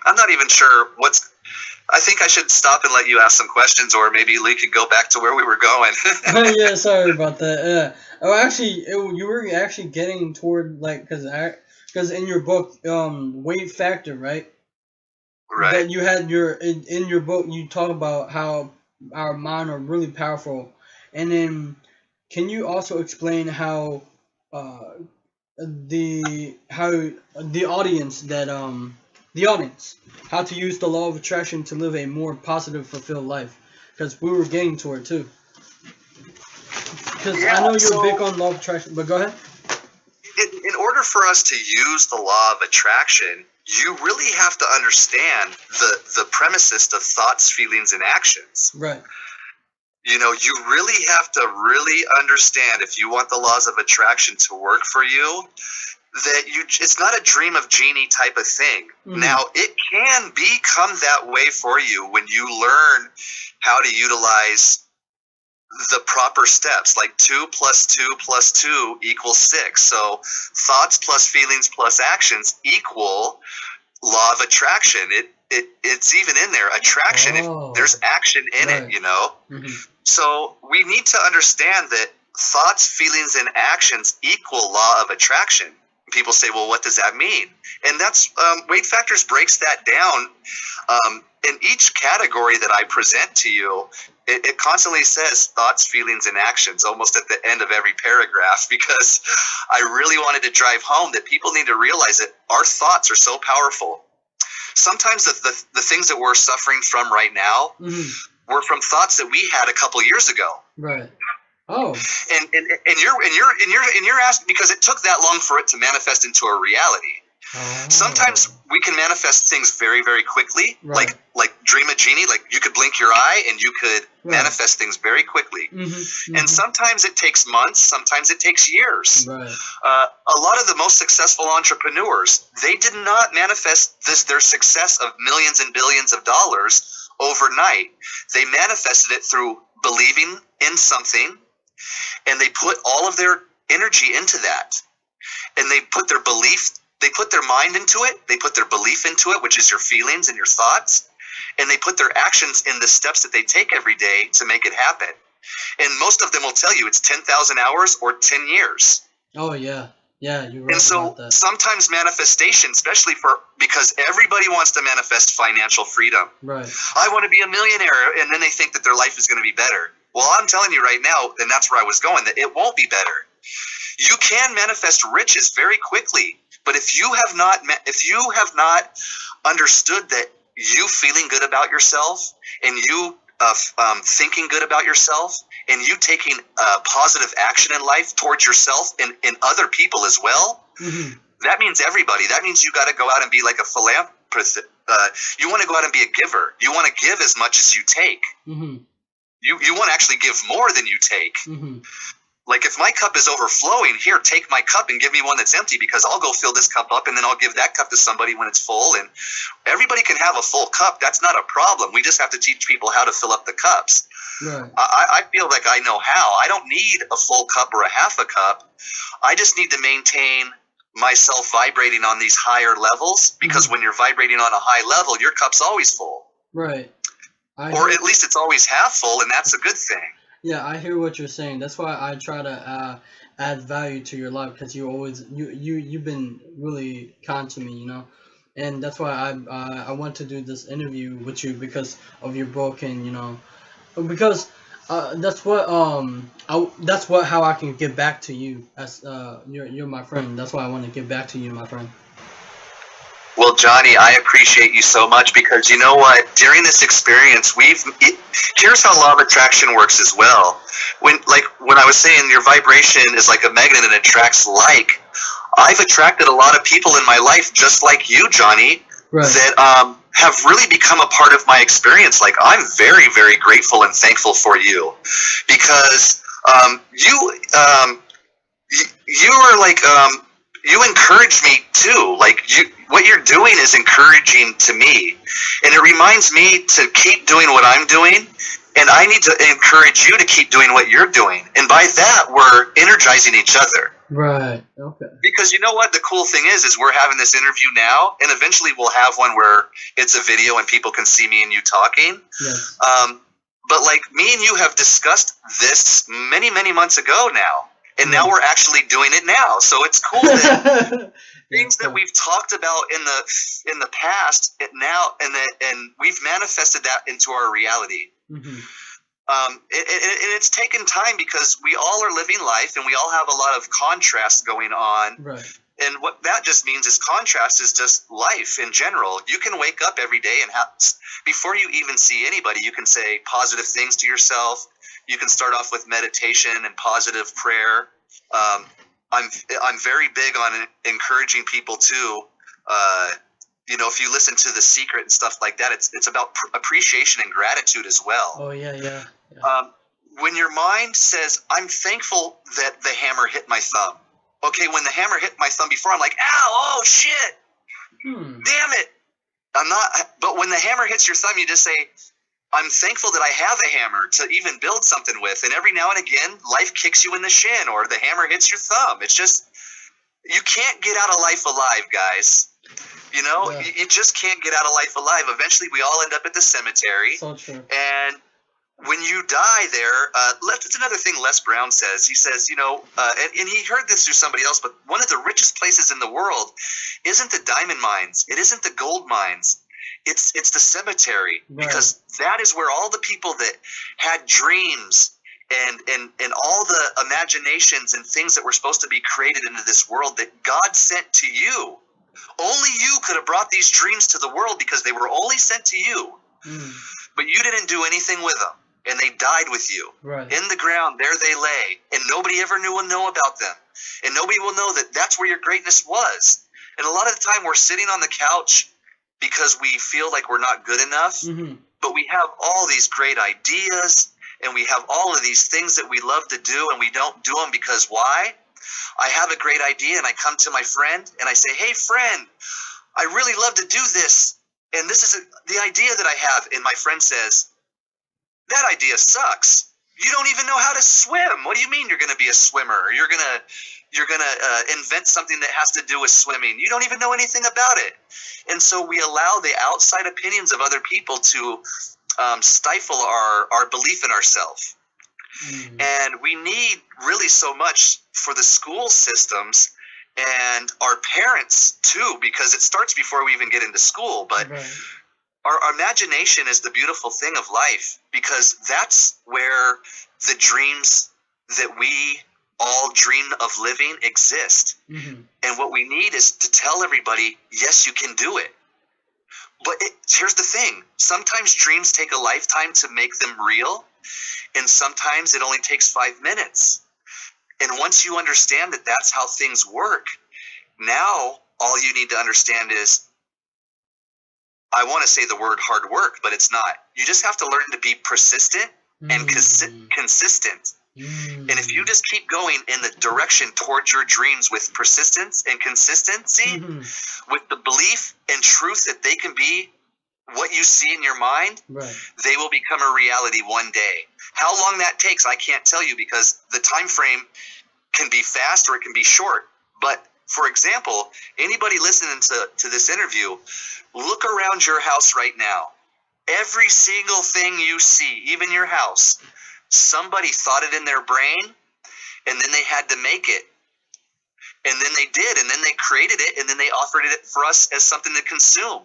I'm not even sure I think I should stop and let you ask some questions, or maybe Lee could go back to where we were going. Yeah, sorry about that. Yeah. Oh, actually, you were actually getting toward, like, because in your book, W.A.D.E Factor, right? Right. That you had in your book, you talk about how our mind are really powerful, and then can you also explain how the audience how to use the law of attraction to live a more positive, fulfilled life? Because we were getting to it too. Because I know you're big on law of attraction, but go ahead. In order for us to use the law of attraction, you really have to understand the premises of thoughts, feelings, and actions. Right. You know, you really have to really understand, if you want the laws of attraction to work for you, that it's not a dream of genie type of thing. Mm-hmm. Now, it can become that way for you when you learn how to utilize the proper steps, like 2 + 2 + 2 = 6. So thoughts plus feelings plus actions equal law of attraction. It's even in there. Attraction, if there's action in it, you know. Mm-hmm. So we need to understand that thoughts, feelings, and actions equal law of attraction. People say, well, what does that mean? And that's W.A.D.E Factors breaks that down. In each category that I present to you, it constantly says thoughts, feelings, and actions almost at the end of every paragraph, because I really wanted to drive home that people need to realize that our thoughts are so powerful. Sometimes the things that we're suffering from right now were from thoughts that we had a couple years ago. Right. Oh. And you're asking because it took that long for it to manifest into a reality. Oh. Sometimes we can manifest things very, very quickly, like dream a genie. Like you could blink your eye and you could manifest things very quickly. And sometimes it takes months, sometimes it takes years. Right. A lot of the most successful entrepreneurs, they did not manifest their success of millions and billions of dollars overnight. They manifested it through believing in something, and they put all of their energy into that, and they put their mind into it, they put their belief into it, which is your feelings and your thoughts, and they put their actions in the steps that they take every day to make it happen. And most of them will tell you it's 10,000 hours or 10 years. Oh, yeah. Yeah, you're right. And so about that. Sometimes manifestation, especially because everybody wants to manifest financial freedom. Right. I want to be a millionaire, and then they think that their life is going to be better. Well, I'm telling you right now, and that's where I was going, that it won't be better. You can manifest riches very quickly, but if you have not understood that you feeling good about yourself, and you thinking good about yourself, and you taking positive action in life towards yourself and other people as well, that means everybody. That means you got to go out and be like a philanthropist. You want to go out and be a giver. You want to give as much as you take. You want to actually give more than you take. Like if my cup is overflowing, here, take my cup and give me one that's empty, because I'll go fill this cup up and then I'll give that cup to somebody when it's full. And everybody can have a full cup. That's not a problem. We just have to teach people how to fill up the cups. Right. I feel like I know how. I don't need a full cup or a half a cup. I just need to maintain myself vibrating on these higher levels, because when you're vibrating on a high level, your cup's always full. Right. I or hear. at least it's always half full, and that's a good thing. Yeah, I hear what you're saying. That's why I try to add value to your life because you've been really kind to me, and that's why I want to do this interview with you because of your book and because that's what how I can give back to you as you're my friend. That's why I want to give back to you, my friend. Well, Johnny, I appreciate you so much because you know what? During this experience, here's how law of attraction works as well. When I was saying your vibration is like a magnet and attracts like, I've attracted a lot of people in my life just like you, Johnny, Right. that have really become a part of my experience. Like, I'm very, very grateful and thankful for you because you are like you encourage me too. Like what you're doing is encouraging to me, and it reminds me to keep doing what I'm doing, and I need to encourage you to keep doing what you're doing, and by that we're energizing each other. Right. Okay. Because you know what the cool thing is we're having this interview now, and eventually we'll have one where it's a video and people can see me and you talking. Yes. But like me and you have discussed this many, many months ago now. And now we're actually doing it now. So it's cool that things that we've talked about in the past and we've manifested that into our reality. Mm-hmm. And it's taken time because we all are living life and we all have a lot of contrast going on. Right. And what that just means is contrast is just life in general. You can wake up every day and before you even see anybody, you can say positive things to yourself. You can start off with meditation and positive prayer. I'm very big on encouraging people too. If you listen to The Secret and stuff like that, it's about appreciation and gratitude as well. Oh yeah. When your mind says, "I'm thankful that the hammer hit my thumb." Okay, when the hammer hit my thumb before, I'm like, "Ow! Oh shit! Damn it!" I'm not. But when the hammer hits your thumb, you just say, "I'm thankful that I have a hammer to even build something with." And every now and again, life kicks you in the shin or the hammer hits your thumb. It's just, you can't get out of life alive, guys. Yeah. You just can't get out of life alive. Eventually, we all end up at the cemetery. So true. And when you die there, it's another thing Les Brown says. He says, and he heard this through somebody else, but one of the richest places in the world isn't the diamond mines. It isn't the gold mines. It's the cemetery, Right. because that is where all the people that had dreams and all the imaginations and things that were supposed to be created into this world that God sent to you. Only you could have brought these dreams to the world because they were only sent to you. But you didn't do anything with them, and they died with you. Right. In the ground, there they lay, and nobody ever will know about them. And nobody will know that that's where your greatness was. And a lot of the time we're sitting on the couch because we feel like we're not good enough, but we have all these great ideas, and we have all of these things that we love to do, and we don't do them because why? I have a great idea, and I come to my friend, and I say, "Hey, friend, I really love to do this, and this is the idea that I have." And my friend says, "That idea sucks. You don't even know how to swim. What do you mean you're going to be a swimmer? Or you're going to invent something that has to do with swimming? You don't even know anything about it." And so we allow the outside opinions of other people to stifle our belief in ourselves. And we need really so much for the school systems and our parents too, because it starts before we even get into school. But our imagination is the beautiful thing of life, because that's where the dreams that we all dream of living exist. And what we need is to tell everybody, yes, you can do it. But here's the thing. Sometimes dreams take a lifetime to make them real, and sometimes it only takes 5 minutes. And once you understand that that's how things work, now all you need to understand is, I want to say the word hard work, but it's not. You just have to learn to be persistent and consistent. And if you just keep going in the direction towards your dreams with persistence and consistency, with the belief and truth that they can be what you see in your mind, they will become a reality one day. How long that takes, I can't tell you, because the time frame can be fast or it can be short. But for example, anybody listening to this interview, look around your house right now. Every single thing you see, even your house, somebody thought it in their brain, and then they had to make it. And then they did, and then they created it, and then they offered it for us as something to consume.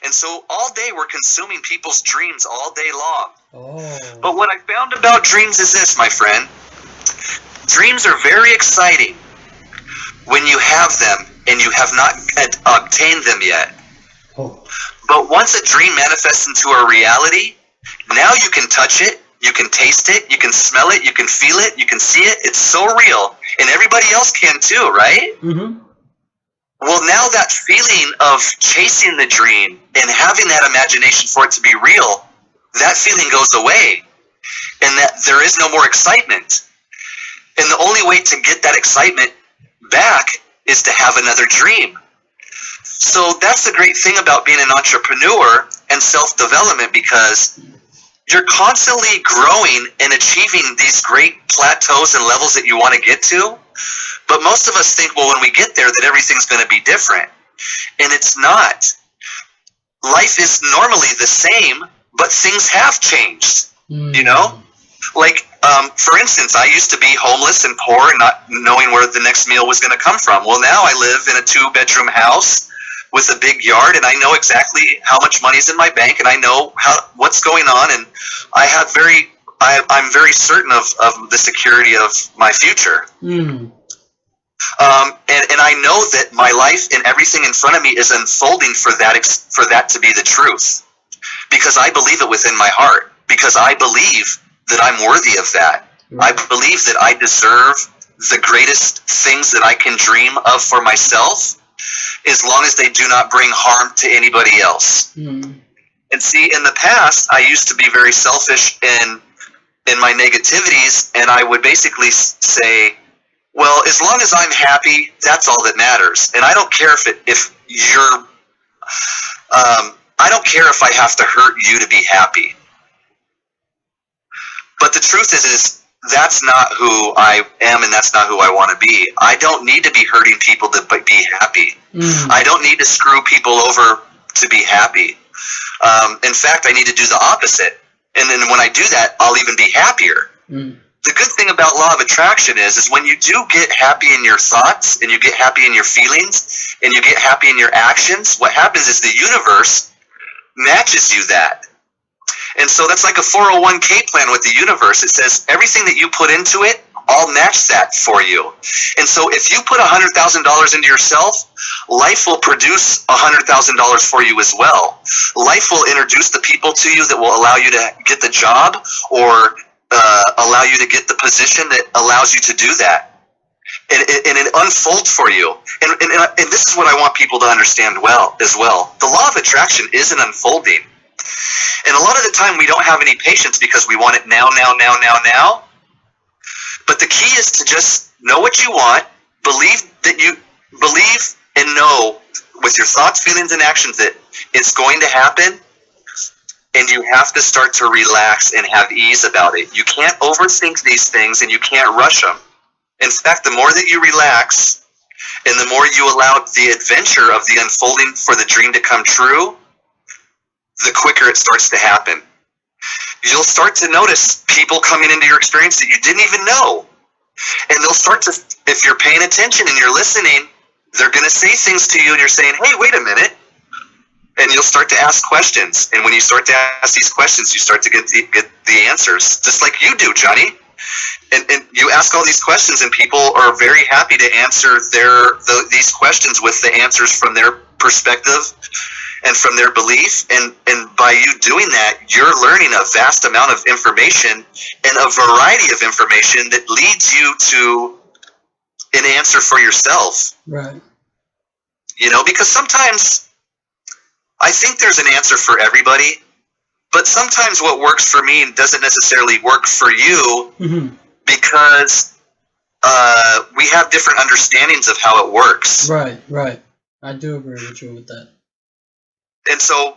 And so all day we're consuming people's dreams all day long. Oh. But what I found about dreams is this, my friend. Dreams are very exciting when you have them and you have not obtained them yet. Oh. But once a dream manifests into a reality, now you can touch it, you can taste it, you can smell it, you can feel it, you can see it. It's so real. And everybody else can too, right? Mm-hmm. Well, now that feeling of chasing the dream and having that imagination for it to be real, that feeling goes away. And that there is no more excitement. And the only way to get that excitement back is to have another dream. So that's the great thing about being an entrepreneur and self-development, because you're constantly growing and achieving these great plateaus and levels that you want to get to. But most of us think, well, when we get there, that everything's going to be different. And it's not. Life is normally the same, but things have changed, you know? Like, for instance, I used to be homeless and poor and not knowing where the next meal was going to come from. Well, now I live in a 2-bedroom house with a big yard, and I know exactly how much money's in my bank, and I know what's going on, and I'm very certain of the security of my future. And I know that my life and everything in front of me is unfolding for that to be the truth, because I believe it within my heart, because I believe that I'm worthy of that. I believe that I deserve the greatest things that I can dream of for myself, as long as they do not bring harm to anybody else. And see, in the past, I used to be very selfish in my negativities, and I would basically say, well, as long as I'm happy, that's all that matters. And I don't care I don't care if I have to hurt you to be happy. But the truth is that's not who I am, and that's not who I want to be. I don't need to be hurting people to be happy. I don't need to screw people over to be happy. In fact, I need to do the opposite. And then when I do that, I'll even be happier. The good thing about law of attraction is when you do get happy in your thoughts, and you get happy in your feelings, and you get happy in your actions, what happens is the universe matches you that. And so that's like a 401k plan with the universe. It says everything that you put into it, I'll match that for you. And so if you put $100,000 into yourself, life will produce $100,000 for you as well. Life will introduce the people to you that will allow you to get the job, or allow you to get the position that allows you to do that. And it unfolds for you. And this is what I want people to understand as well. The law of attraction isn't unfolding. And a lot of the time we don't have any patience because we want it now. But the key is to just know what you want, believe and know with your thoughts, feelings, and actions that it's going to happen, and you have to start to relax and have ease about it. You can't overthink these things, and you can't rush them. In fact, the more that you relax and the more you allow the adventure of the unfolding for the dream to come true, the quicker it starts to happen. You'll start to notice people coming into your experience that you didn't even know. And they'll start to, if you're paying attention and you're listening, they're going to say things to you and you're saying, hey, wait a minute. And you'll start to ask questions. And when you start to ask these questions, you start to get the answers, just like you do, Johnny. And you ask all these questions, and people are very happy to answer these questions with the answers from their perspective and from their belief. And by you doing that, you're learning a vast amount of information and a variety of information that leads you to an answer for yourself. Right. You know, because sometimes I think there's an answer for everybody, but sometimes what works for me doesn't necessarily work for you, because we have different understandings of how it works. Right. I do agree with you with that. And so,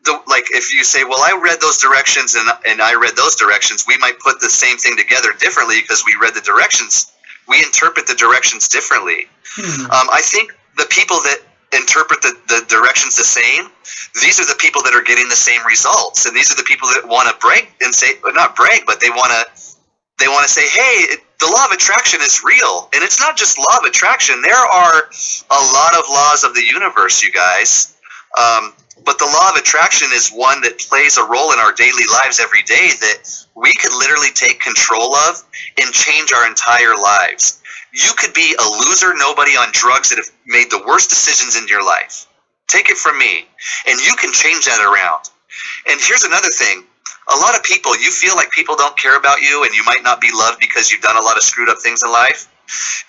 if you say, well, I read those directions and I read those directions, we might put the same thing together differently because we read the directions. We interpret the directions differently. I think the people that interpret the directions the same, these are the people that are getting the same results. And these are the people that want to brag and say, not brag, but they want to say, hey, the law of attraction is real. And it's not just law of attraction. There are a lot of laws of the universe, you guys. But the law of attraction is one that plays a role in our daily lives every day that we could literally take control of and change our entire lives. You could be a loser, nobody on drugs that have made the worst decisions in your life. Take it from me. And you can change that around. And here's another thing. A lot of people, you feel like people don't care about you and you might not be loved because you've done a lot of screwed up things in life.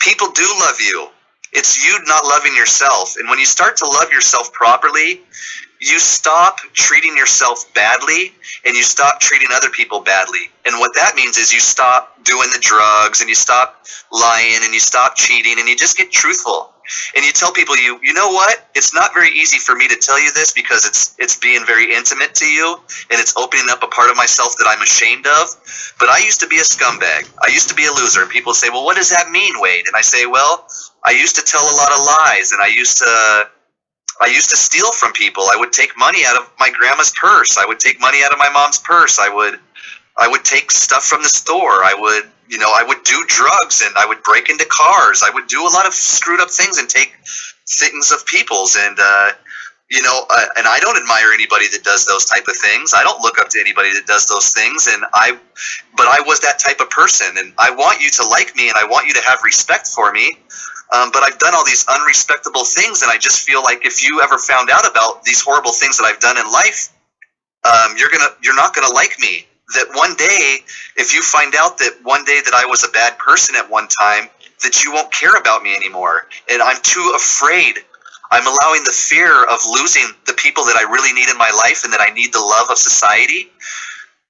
People do love you. It's you not loving yourself. And when you start to love yourself properly, you stop treating yourself badly and you stop treating other people badly. And what that means is you stop doing the drugs and you stop lying and you stop cheating and you just get truthful. And you tell people, you know what? It's not very easy for me to tell you this because it's being very intimate to you and it's opening up a part of myself that I'm ashamed of. But I used to be a scumbag. I used to be a loser. And people say, well, what does that mean, Wade? And I say, well, I used to tell a lot of lies and I used to steal from people. I would take money out of my grandma's purse. I would take money out of my mom's purse. I would take stuff from the store. I would do drugs and I would break into cars. I would do a lot of screwed up things and take things of people's. And, and I don't admire anybody that does those type of things. I don't look up to anybody that does those things. But I was that type of person. And I want you to like me and I want you to have respect for me. But I've done all these unrespectable things, and I just feel like if you ever found out about these horrible things that I've done in life, you're not gonna like me. That one day, if you find out that one day that I was a bad person at one time, that you won't care about me anymore, and I'm too afraid. I'm allowing the fear of losing the people that I really need in my life, and that I need the love of society.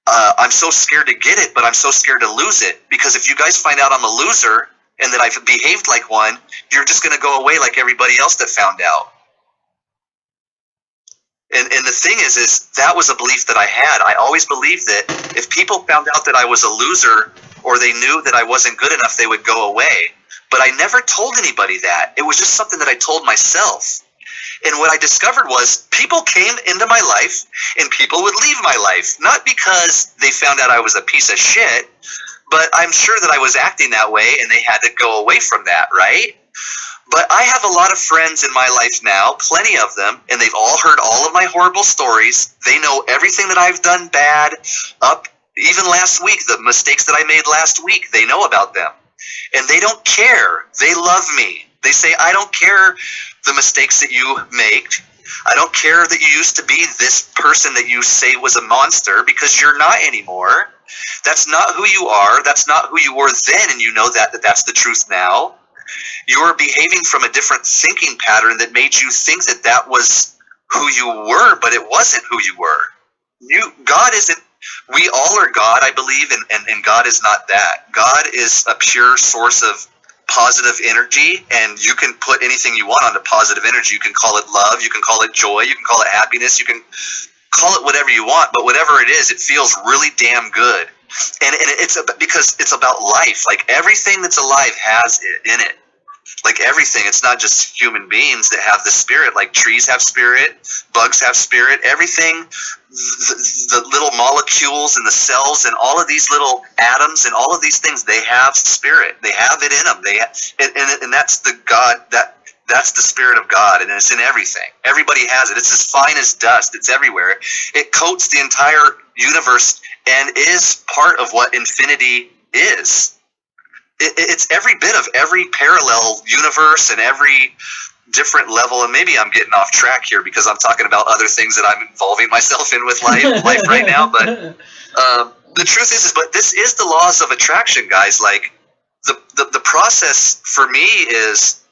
I'm so scared to get it, but I'm so scared to lose it, because if you guys find out I'm a loser and that I've behaved like one, you're just going to go away like everybody else that found out. And the thing is that was a belief that I had. I always believed that if people found out that I was a loser or they knew that I wasn't good enough, they would go away. But I never told anybody that. It was just something that I told myself. And what I discovered was people came into my life and people would leave my life. Not because they found out I was a piece of shit, but I'm sure that I was acting that way and they had to go away from that, right? But I have a lot of friends in my life now, plenty of them, and they've all heard all of my horrible stories. They know everything that I've done bad, up even last week, the mistakes that I made last week, they know about them. And they don't care. They love me. They say, I don't care the mistakes that you make. I don't care that you used to be this person that you say was a monster, because you're not anymore. That's not who you are. That's not who you were then, and you know that that's the truth now. You were behaving from a different thinking pattern that made you think that that was who you were, but it wasn't who you were. God isn't. We all are God, I believe, and God is not that. God is a pure source of positive energy, and you can put anything you want onto positive energy. You can call it love, you can call it joy, you can call it happiness, you can call it whatever you want, but whatever it is, it feels really damn good. And it's because it's about life. Like everything that's alive has it in it. Like everything. It's not just human beings that have the spirit. Like trees have spirit, bugs have spirit, everything, the little molecules and the cells and all of these little atoms and all of these things, they have spirit. They have it in them. And that's the God, that's the spirit of God, and it's in everything. Everybody has it. It's as fine as dust. It's everywhere. It coats the entire universe and is part of what infinity is. It's every bit of every parallel universe and every different level. And maybe I'm getting off track here because I'm talking about other things that I'm involving myself in with life right now. But the truth is, but this is the laws of attraction, guys. Like the process for me is,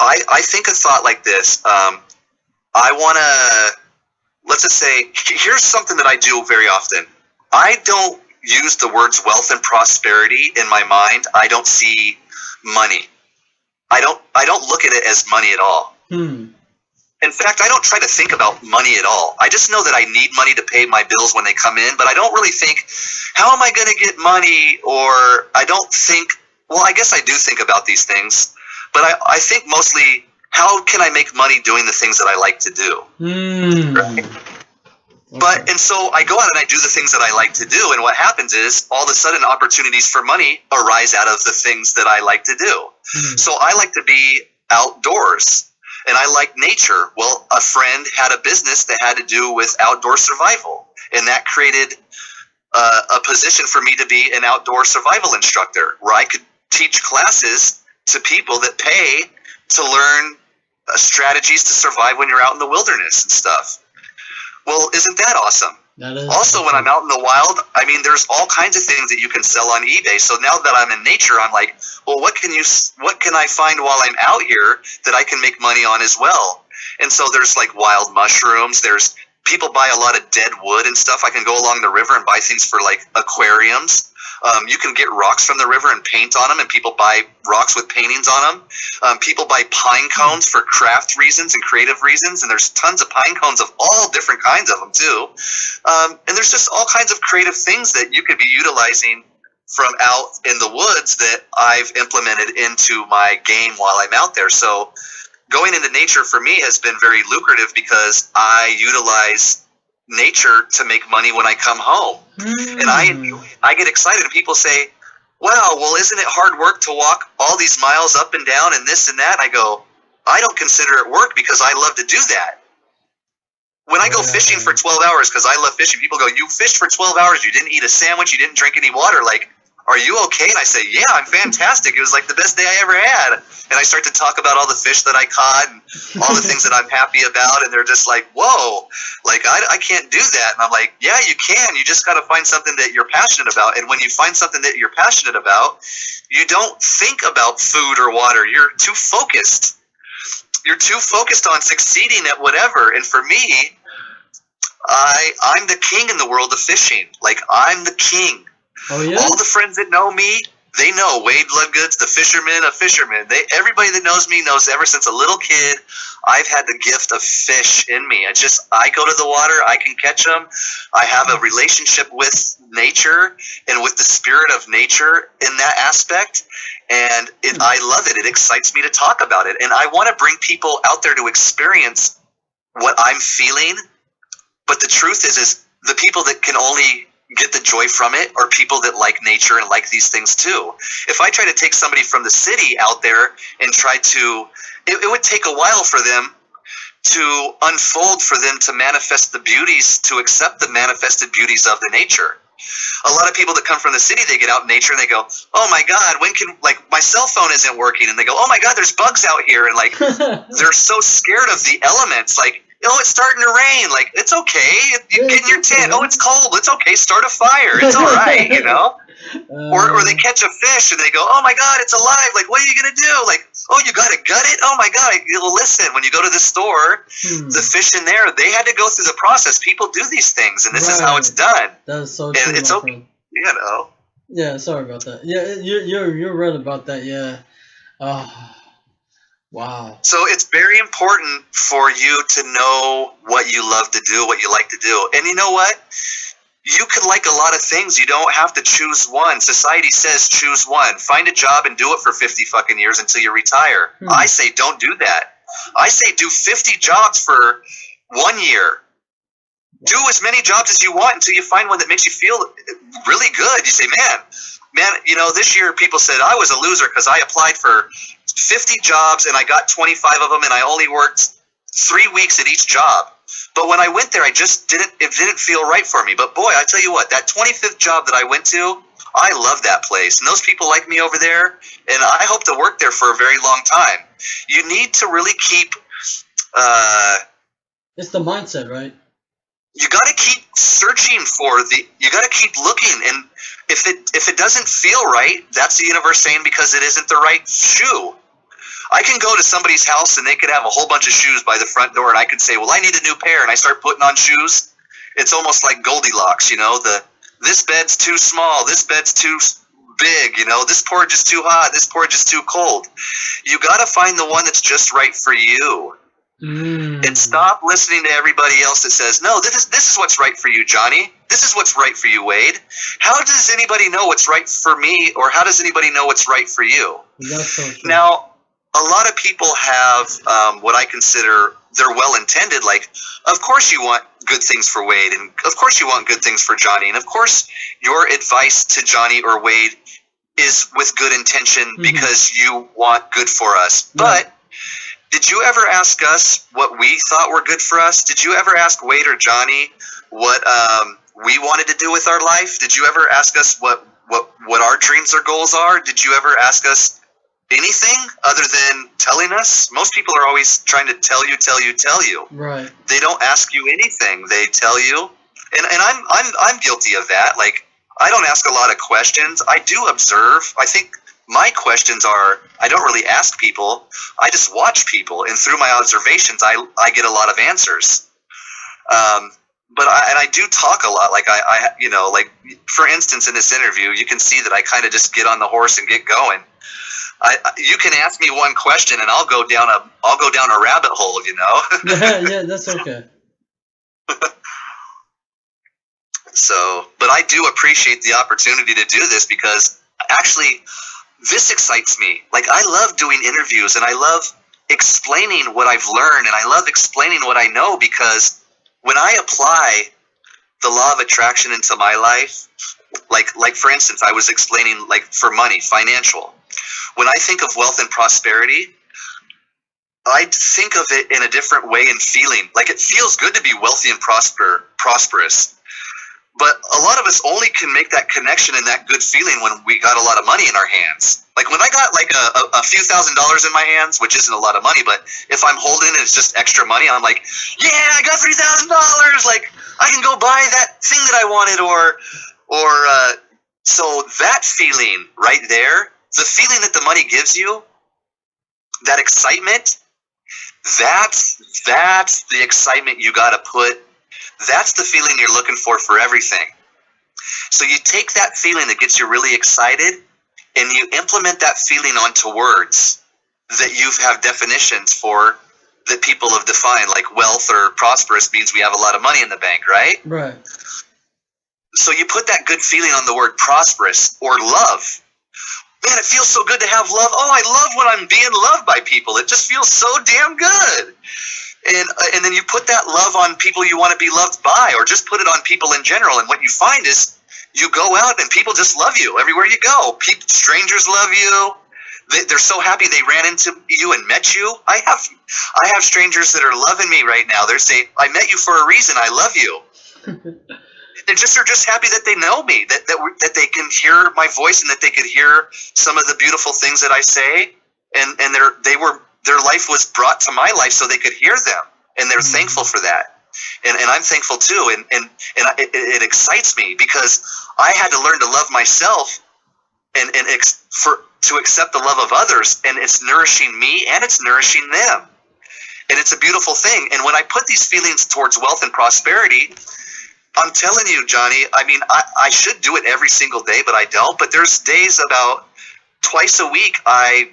I think a thought like this. I want to, let's just say, here's something that I do very often. I don't use the words wealth and prosperity in my mind. I don't see money. I don't look at it as money at all. In fact, I don't try to think about money at all. I just know that I need money to pay my bills when they come in, but I don't really think, how am I going to get money? Or I don't think, well, I guess I do think about these things, but I think mostly, how can I make money doing the things that I like to do? Right? Okay. And so I go out and I do the things that I like to do, and what happens is all of a sudden opportunities for money arise out of the things that I like to do. So I like to be outdoors, and I like nature. Well, a friend had a business that had to do with outdoor survival, and that created a position for me to be an outdoor survival instructor, where I could teach classes to people that pay to learn strategies to survive when you're out in the wilderness and stuff. Well, isn't that awesome? That is also, awesome. When I'm out in the wild, I mean, there's all kinds of things that you can sell on eBay. So now that I'm in nature, I'm like, well, what can I find while I'm out here that I can make money on as well? And so there's like wild mushrooms. There's people buy a lot of dead wood and stuff. I can go along the river and buy things for like aquariums. You can get rocks from the river and paint on them, and people buy rocks with paintings on them. People buy pine cones for craft reasons and creative reasons, and there's tons of pine cones of all different kinds of them too. And there's just all kinds of creative things that you could be utilizing from out in the woods that I've implemented into my game while I'm out there. So going into nature for me has been very lucrative because I utilize nature to make money when I come home. And I get excited and people say, wow, well, isn't it hard work to walk all these miles up and down and this and that? And I go, I don't consider it work because I love to do that. When I go fishing for 12 hours, because I love fishing, people go, you fished for 12 hours, you didn't eat a sandwich, you didn't drink any water, like, are you okay? And I say, yeah, I'm fantastic. It was like the best day I ever had. And I start to talk about all the fish that I caught and all the things that I'm happy about. And they're just like, whoa, like I can't do that. And I'm like, yeah, you can. You just got to find something that you're passionate about. And when you find something that you're passionate about, you don't think about food or water. You're too focused. You're too focused on succeeding at whatever. And for me, I'm the king in the world of fishing. Like, I'm the king. Oh, yeah? All the friends that know me, they know W.A.D.E Bloodgood's the fisherman of fishermen. Everybody that knows me knows ever since a little kid, I've had the gift of fish in me. I go to the water, I can catch them. I have a relationship with nature and with the spirit of nature in that aspect. And I love it. It excites me to talk about it. And I want to bring people out there to experience what I'm feeling. But the truth is the people that can only get the joy from it are people that like nature and like these things too. If I try to take somebody from the city out there and try to, it would take a while for them to unfold, for them to manifest the beauties, to accept the manifested beauties of the nature. A lot of people that come from the city, they get out in nature and they go, oh my God, like my cell phone isn't working. And they go, oh my God, there's bugs out here. And like, they're so scared of the elements. Like, oh, it's starting to rain. Like, it's okay. You get in your tent. Oh, it's cold. It's okay. Start a fire. It's all right, you know? Or they catch a fish and they go, oh my God, it's alive. Like, what are you going to do? Like, oh, you got to gut it? Oh my God. Well, listen, when you go to the store, the fish in there, they had to go through the process. People do these things, and this is how it's done. That's so true. And it's okay, you know? Yeah, sorry about that. Yeah, you're right about that, yeah. Oh. Wow. So it's very important for you to know what you love to do, what you like to do. And you know what? You could like a lot of things. You don't have to choose one. Society says choose one. Find a job and do it for 50 fucking years until you retire. I say don't do that. I say do 50 jobs for 1 year. Do as many jobs as you want until you find one that makes you feel really good. You say, man, you know, this year people said I was a loser because I applied for 50 jobs and I got 25 of them and I only worked 3 weeks at each job. But when I went there, it didn't feel right for me. But boy, I tell you what, that 25th job that I went to, I love that place. And those people like me over there, and I hope to work there for a very long time. You need to really keep... it's the mindset, right? You got to keep searching you got to keep looking. And if it doesn't feel right, that's the universe saying because it isn't the right shoe. I can go to somebody's house and they could have a whole bunch of shoes by the front door, and I could say, well, I need a new pair, and I start putting on shoes. It's almost like Goldilocks, you know, this bed's too small, this bed's too big, you know, this porridge is too hot, this porridge is too cold. You got to find the one that's just right for you. And stop listening to everybody else that says, no, this is what's right for you, Johnny. This is what's right for you, Wade. How does anybody know what's right for me, or how does anybody know what's right for you? That's so true. Now, a lot of people have what I consider they're well-intended. Like, of course you want good things for Wade, and of course you want good things for Johnny, and of course your advice to Johnny or Wade is with good intention because you want good for us. But did you ever ask us what we thought were good for us? Did you ever ask Wade or Johnny what we wanted to do with our life? Did you ever ask us what our dreams or goals are? Did you ever ask us anything other than telling us? Most people are always trying to tell you. Right. They don't ask you anything. They tell you. And I'm guilty of that. Like, I don't ask a lot of questions. I do observe. I think my questions are, I don't really ask people. I just watch people, and through my observations, I get a lot of answers. But I do talk a lot. Like I like, for instance, in this interview, you can see that I kind of just get on the horse and get going. You can ask me one question, and I'll go down a rabbit hole. Yeah, that's okay. So, but I do appreciate the opportunity to do this, because actually this excites me. Like, I love doing interviews, and I love explaining what I've learned, and I love explaining what I know, because when I apply the law of attraction into my life, like for instance, I was explaining, like, for money, financial. When I think of wealth and prosperity, I think of it in a different way and feeling. Like, it feels good to be wealthy and prosperous. But a lot of us only can make that connection and that good feeling when we got a lot of money in our hands. Like, when I got like a few $1,000s in my hands, which isn't a lot of money, but if I'm holding it, it's just extra money, I'm like, yeah, I got $3,000. Like, I can go buy that thing that I wanted, so that feeling right there, the feeling that the money gives you, that excitement, that's the excitement you got to put. That's the feeling you're looking for everything. So you take that feeling that gets you really excited, and you implement that feeling onto words that you have definitions for, that people have defined, like wealth or prosperous means we have a lot of money in the bank, right? Right. So you put that good feeling on the word prosperous or love. Man, it feels so good to have love. Oh, I love when I'm being loved by people. It just feels so damn good. And then you put that love on people you want to be loved by, or just put it on people in general. And what you find is you go out and people just love you everywhere you go. Strangers love you. They're so happy they ran into you and met you. I have strangers that are loving me right now. They're saying, I met you for a reason. I love you. They're just happy that they know me, that they can hear my voice, and that they could hear some of the beautiful things that I say. And their life was brought to my life so they could hear them, and they're thankful for that. And I'm thankful too. And it excites me, because I had to learn to love myself and to accept the love of others, and it's nourishing me and it's nourishing them. And it's a beautiful thing. And when I put these feelings towards wealth and prosperity, I'm telling you, Johnny, I mean, I should do it every single day, but I don't. But there's days about twice a week I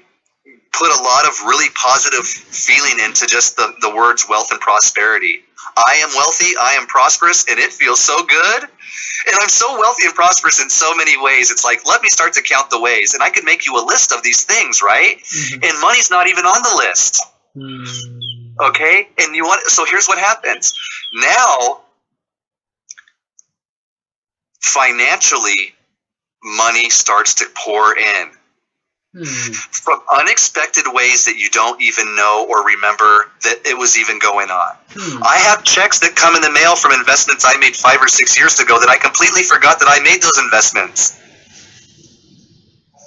put a lot of really positive feeling into just the words wealth and prosperity. I am wealthy, I am prosperous, and it feels so good. And I'm so wealthy and prosperous in so many ways. It's like, let me start to count the ways. And I could make you a list of these things, right? Mm-hmm. And money's not even on the list. Mm-hmm. Okay? And so here's what happens. Now, financially, money starts to pour in. From unexpected ways that you don't even know or remember that it was even going on. I have checks that come in the mail from investments I made 5 or 6 years ago that I completely forgot that I made those investments.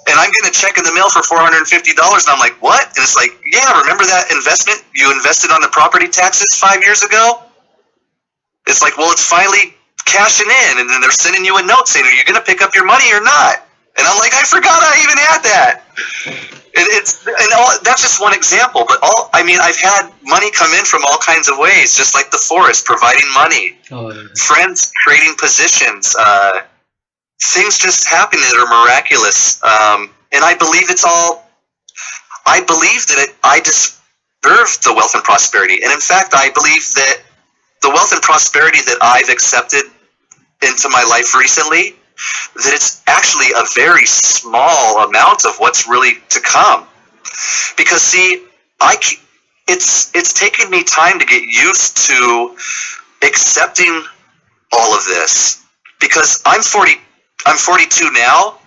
And I'm getting a check in the mail for $450, and I'm like, what? And it's like, yeah, remember that investment you invested on the property taxes 5 years ago? It's like, well, it's finally cashing in, and then they're sending you a note saying, are you going to pick up your money or not? And I'm like, I forgot I even had that. And that's just one example. But I've had money come in from all kinds of ways, just like the forest providing money, friends trading positions, things just happening that are miraculous. And I believe I believe that I deserve the wealth and prosperity. And in fact, I believe that the wealth and prosperity that I've accepted into my life recently, that it's actually a very small amount of what's really to come. Because see, it's taken me time to get used to accepting all of this, because I'm 42 now,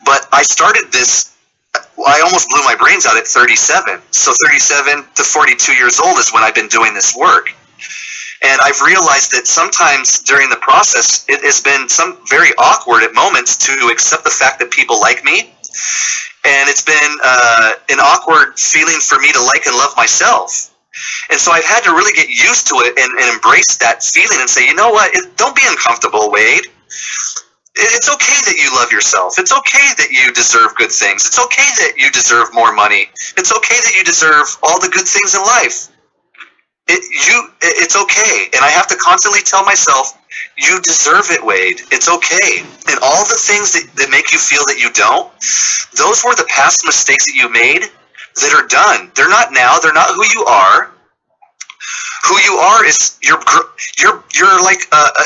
but I started this. I almost blew my brains out at 37. So 37 to 42 years old is when I've been doing this work. And I've realized that sometimes during the process, it has been very awkward at moments to accept the fact that people like me. And it's been an awkward feeling for me to like and love myself. And so I've had to really get used to it and embrace that feeling and say, you know what, don't be uncomfortable, Wade. It's okay that you love yourself. It's okay that you deserve good things. It's okay that you deserve more money. It's okay that you deserve all the good things in life. It's okay. And I have to constantly tell myself, you deserve it, Wade. It's okay. And all the things that make you feel that you don't, those were the past mistakes that you made that are done. They're not now. They're not who you are. Who you are is you're like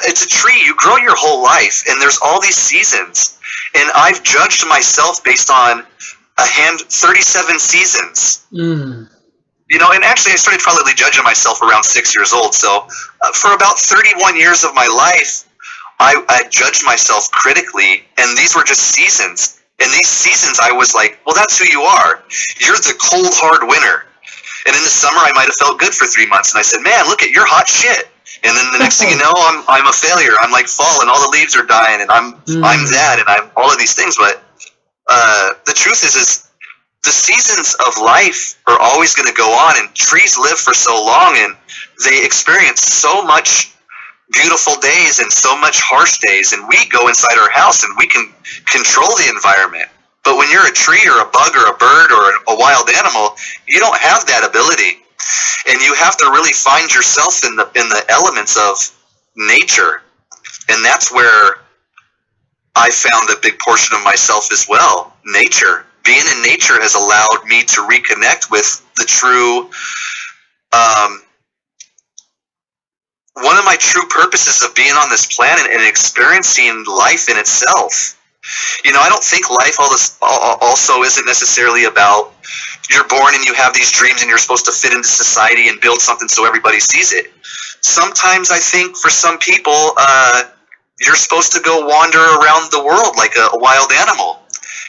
it's a tree. You grow your whole life, and there's all these seasons. And I've judged myself based on 37 seasons. You know, and actually I started probably judging myself around 6 years old. So for about 31 years of my life, I judged myself critically, and these were just seasons. And these seasons I was like, well, that's who you are. You're the cold, hard winter. And in the summer, I might have felt good for 3 months. And I said, man, look at, you're hot shit. And then the next thing you know, I'm a failure. I'm like fall, and all the leaves are dying, and I'm that, and I'm all of these things. But the truth is the seasons of life are always going to go on, and trees live for so long, and they experience so much beautiful days and so much harsh days. And we go inside our house, and we can control the environment. But when you're a tree or a bug or a bird or a wild animal, you don't have that ability. And you have to really find yourself in the elements of nature. And that's where I found a big portion of myself as well. Nature. Being in nature has allowed me to reconnect with the true, one of my true purposes of being on this planet and experiencing life in itself. You know, I don't think life also isn't necessarily about you're born and you have these dreams and you're supposed to fit into society and build something so everybody sees it. Sometimes I think for some people, you're supposed to go wander around the world like a wild animal.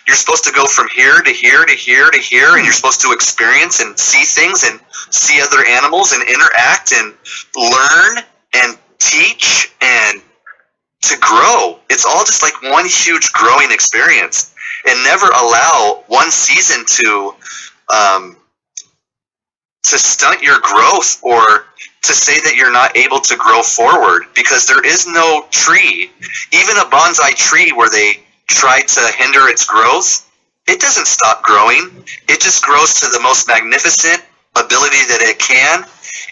You're supposed to go from here to here to here to here, and you're supposed to experience and see things and see other animals and interact and learn and teach and to grow. It's all just like one huge growing experience, and never allow one season to stunt your growth or to say that you're not able to grow forward, because there is no tree, even a bonsai tree where they try to hinder its growth, it doesn't stop growing. It just grows to the most magnificent ability that it can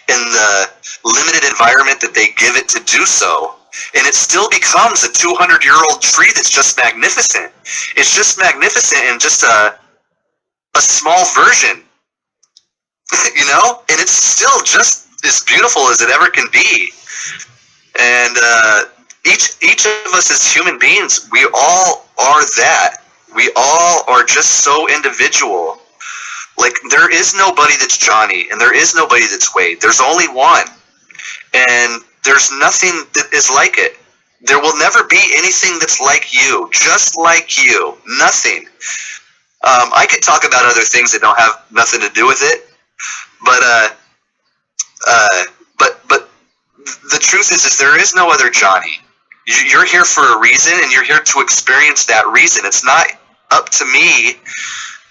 in the limited environment that they give it to do so. And it still becomes a 200-year-old tree that's just magnificent. It's just magnificent in just a small version, you know? And it's still just as beautiful as it ever can be. And each of us as human beings, we all are that. We all are just so individual. Like, there is nobody that's Johnny, and there is nobody that's Wade. There's only one. And there's nothing that is like it. There will never be anything that's like you, just like you. Nothing. I could talk about other things that don't have nothing to do with it, but the truth is there is no other Johnny. You're here for a reason, and you're here to experience that reason. It's not up to me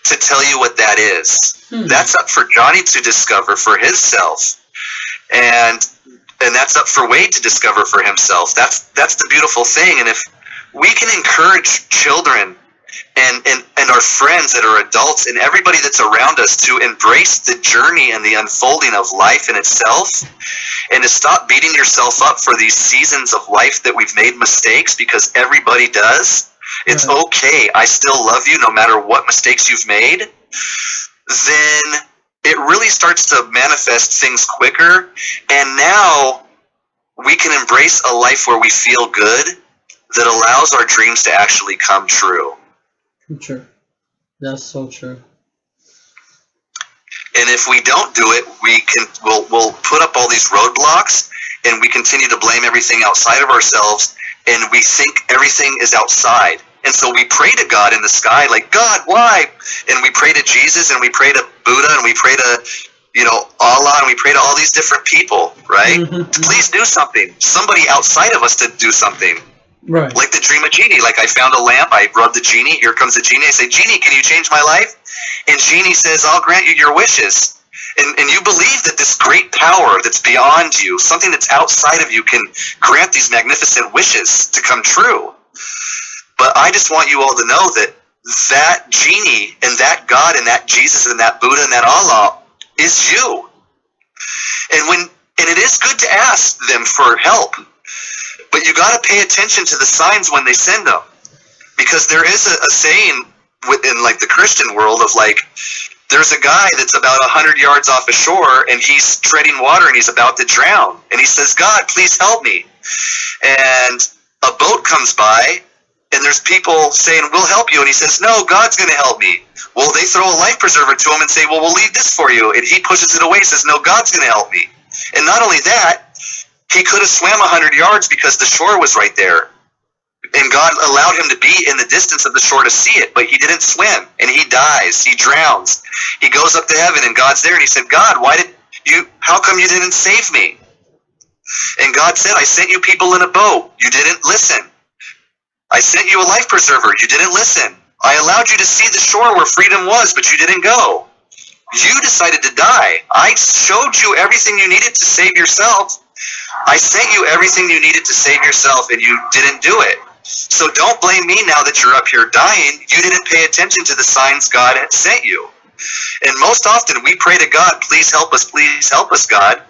to tell you what that is. That's up for Johnny to discover for himself, and that's up for Wade to discover for himself. That's the beautiful thing. And if we can encourage children and our friends that are adults and everybody that's around us to embrace the journey and the unfolding of life in itself, and to stop beating yourself up for these seasons of life that we've made mistakes, because everybody does. It's okay. I still love you no matter what mistakes you've made. Then it really starts to manifest things quicker. And now we can embrace a life where we feel good that allows our dreams to actually come true. True. That's so true. And if we don't do it, we'll put up all these roadblocks, and we continue to blame everything outside of ourselves, and we think everything is outside. And so we pray to God in the sky, like, God, why? And we pray to Jesus, and we pray to Buddha, and we pray to, Allah, and we pray to all these different people, right? Mm-hmm. Please do something. Somebody outside of us to do something. Right. Like the dream of Genie. Like, I found a lamp, I rub the genie, here comes the genie, I say, Genie, can you change my life? And Genie says, I'll grant you your wishes. And you believe that this great power that's beyond you, something that's outside of you, can grant these magnificent wishes to come true. But I just want you all to know that that Genie and that God and that Jesus and that Buddha and that Allah is you. And it is good to ask them for help, but you got to pay attention to the signs when they send them, because there is a saying within like the Christian world of like, there's a guy that's about 100 yards off a shore, and he's treading water, and he's about to drown, and he says, God, please help me. And a boat comes by, and there's people saying, we'll help you, and he says, no, God's going to help me. Well, they throw a life preserver to him and say, well, we'll leave this for you, and he pushes it away and says, no, God's going to help me. And not only that, he could have swam 100 yards because the shore was right there. And God allowed him to be in the distance of the shore to see it, but he didn't swim, and he dies, he drowns. He goes up to heaven, and God's there, and he said, God, how come you didn't save me? And God said, I sent you people in a boat. You didn't listen. I sent you a life preserver. You didn't listen. I allowed you to see the shore where freedom was, but you didn't go. You decided to die. I showed you everything you needed to save yourself. I sent you everything you needed to save yourself, and you didn't do it. So don't blame me now that you're up here dying. You didn't pay attention to the signs God had sent you. And most often we pray to God, please help us, God.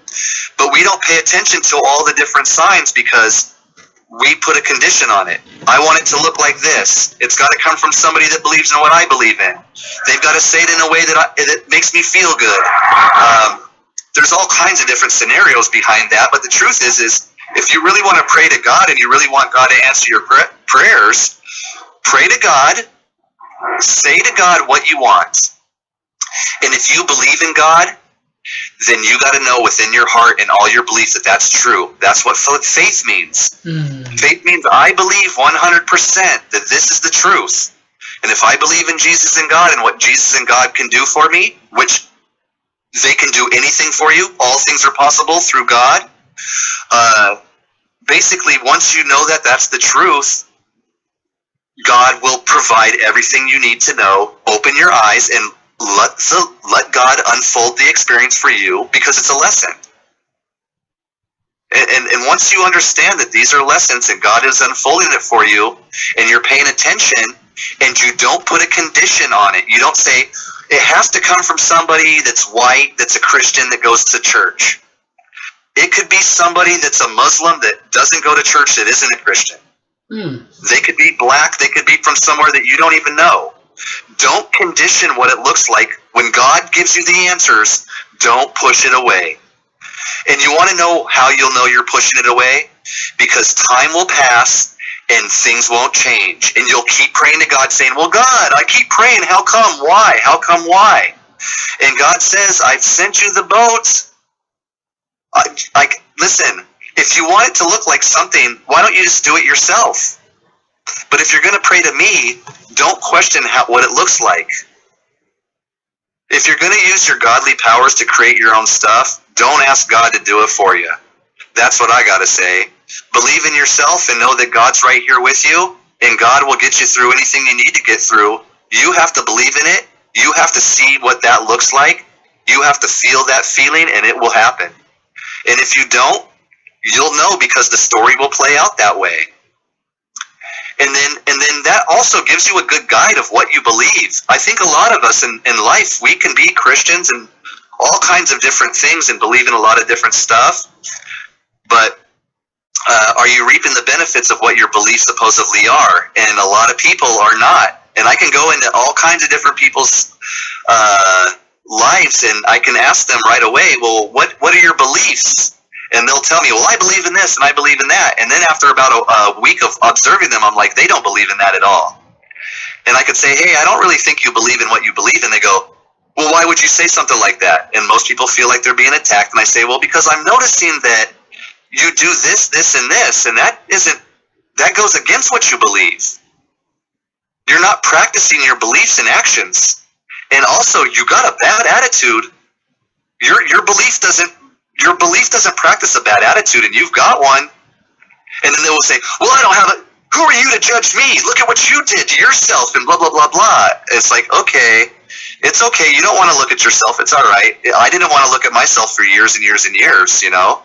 But we don't pay attention to all the different signs because we put a condition on it. I want it to look like this. It's got to come from somebody that believes in what I believe in. They've got to say it in a way that makes me feel good. There's all kinds of different scenarios behind that, but the truth is if you really want to pray to God and you really want God to answer your prayers, pray to God, say to God what you want. And if you believe in God, then you got to know within your heart and all your belief that that's true. That's what faith means. Faith means I believe 100% that this is the truth. And if I believe in Jesus and God and what Jesus and God can do for me, which they can do anything for you, all things are possible through God. Basically, once you know that that's the truth, God will provide everything you need to know. Open your eyes and let God unfold the experience for you, because it's a lesson. And once you understand that these are lessons and God is unfolding it for you, and you're paying attention, and you don't put a condition on it, you don't say, it has to come from somebody that's white, that's a Christian, that goes to church. It could be somebody that's a Muslim that doesn't go to church, that isn't a Christian. They could be black, they could be from somewhere that you don't even know. Don't condition what it looks like. When God gives you the answers, don't push it away. And you want to know how you'll know you're pushing it away? Because time will pass and things won't change. And you'll keep praying to God saying, well, God, I keep praying. How come? Why? How come? Why? And God says, I've sent you the boats. Listen, if you want it to look like something, why don't you just do it yourself? But if you're going to pray to me, don't question what it looks like. If you're going to use your godly powers to create your own stuff, don't ask God to do it for you. That's what I got to say. Believe in yourself and know that God's right here with you, and God will get you through anything you need to get through. You have to believe in it. You have to see what that looks like. You have to feel that feeling, and it will happen. And if you don't, you'll know, because the story will play out that way. And then that also gives you a good guide of what you believe. I think a lot of us in life, we can be Christians and all kinds of different things and believe in a lot of different stuff. But are you reaping the benefits of what your beliefs supposedly are? And a lot of people are not. And I can go into all kinds of different people's lives, and I can ask them right away, well, what are your beliefs? And they'll tell me, well, I believe in this and I believe in that. And then after about a week of observing them, I'm like, they don't believe in that at all. And I could say, hey, I don't really think you believe in what you believe. And they go, well, why would you say something like that? And most people feel like they're being attacked. And I say, well, because I'm noticing that you do this, this, and this, and that goes against what you believe. You're not practicing your beliefs and actions. And also, you got a bad attitude. Your belief doesn't practice a bad attitude, and you've got one. And then they will say, well, I don't have a, who are you to judge me? Look at what you did to yourself, and blah, blah, blah, blah. It's like, okay, it's okay. You don't want to look at yourself. It's all right. I didn't want to look at myself for years and years and years, you know.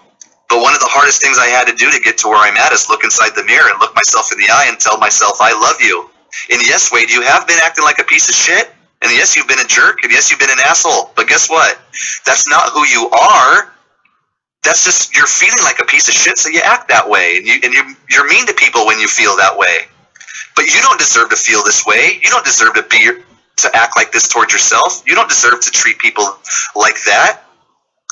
But one of the hardest things I had to do to get to where I'm at is look inside the mirror and look myself in the eye and tell myself, I love you. And yes, Wade, you have been acting like a piece of shit. And yes, you've been a jerk. And yes, you've been an asshole. But guess what? That's not who you are. That's just, you're feeling like a piece of shit, so you act that way. And you're mean to people when you feel that way. But you don't deserve to feel this way. You don't deserve to act like this towards yourself. You don't deserve to treat people like that.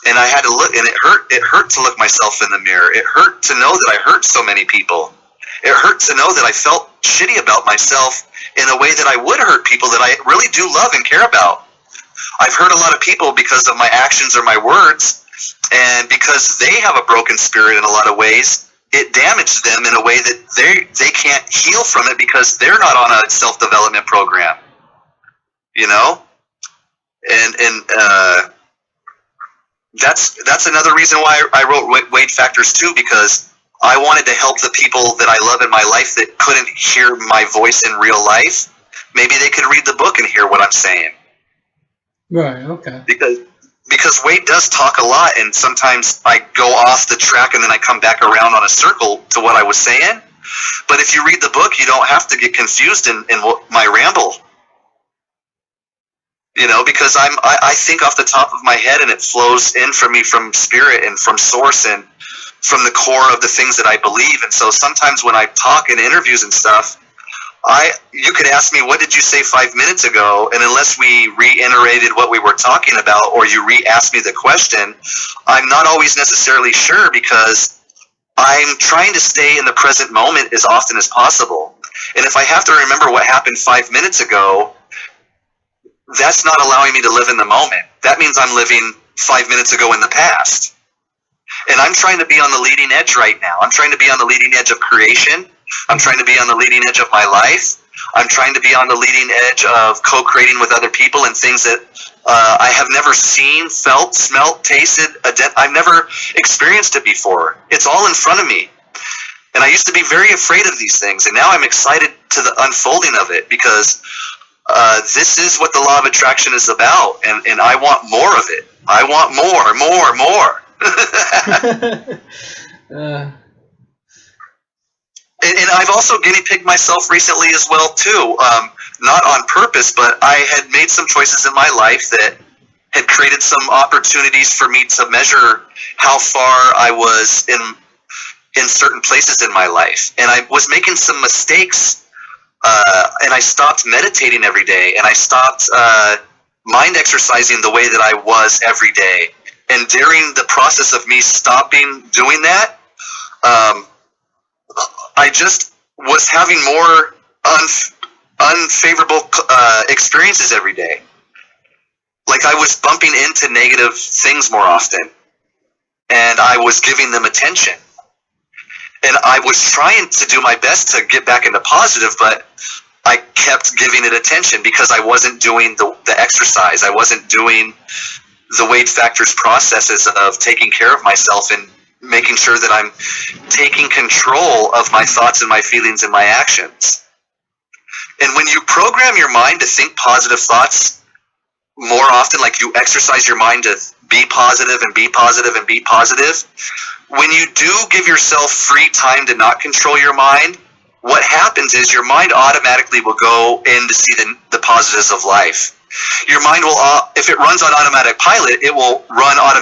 And I had to look, and it hurt to look myself in the mirror. It hurt to know that I hurt so many people. It hurt to know that I felt shitty about myself in a way that I would hurt people that I really do love and care about. I've hurt a lot of people because of my actions or my words, and because they have a broken spirit in a lot of ways, it damaged them in a way that they can't heal from it because they're not on a self-development program, you know? And that's another reason why I wrote W.A.D.E Factors too, because I wanted to help the people that I love in my life that couldn't hear my voice in real life. Maybe they could read the book and hear what I'm saying. Right, okay. Because Wade does talk a lot, and sometimes I go off the track and then I come back around on a circle to what I was saying. But if you read the book, you don't have to get confused in my ramble. You know, because I think off the top of my head, and it flows in from me from spirit and from source and from the core of the things that I believe. And so sometimes when I talk in interviews and stuff, you could ask me, what did you say 5 minutes ago? And unless we reiterated what we were talking about, or you re-asked me the question, I'm not always necessarily sure, because I'm trying to stay in the present moment as often as possible. And if I have to remember what happened 5 minutes ago, that's not allowing me to live in the moment. That means I'm living 5 minutes ago in the past. And I'm trying to be on the leading edge right now. I'm trying to be on the leading edge of creation. I'm trying to be on the leading edge of my life. I'm trying to be on the leading edge of co-creating with other people and things that I have never seen, felt, smelt, tasted. I've never experienced it before. It's all in front of me. And I used to be very afraid of these things. And now I'm excited to the unfolding of it, because this is what the law of attraction is about. And I want more of it. I want more. And I've also guinea pigged myself recently as well too, not on purpose, but I had made some choices in my life that had created some opportunities for me to measure how far I was in certain places in my life. And I was making some mistakes, and I stopped meditating every day, and I stopped mind exercising the way that I was every day. And during the process of me stopping doing that, I just was having more unfavorable experiences every day. Like I was bumping into negative things more often, and I was giving them attention. And I was trying to do my best to get back into positive, but I kept giving it attention because I wasn't doing the exercise. I wasn't doing the W.A.D.E Factors processes of taking care of myself and making sure that I'm taking control of my thoughts and my feelings and my actions. And when you program your mind to think positive thoughts more often, like you exercise your mind to be positive and be positive and be positive, when you do give yourself free time to not control your mind, what happens is your mind automatically will go in to see the positives of life. Your mind will, if it runs on automatic pilot, it will run on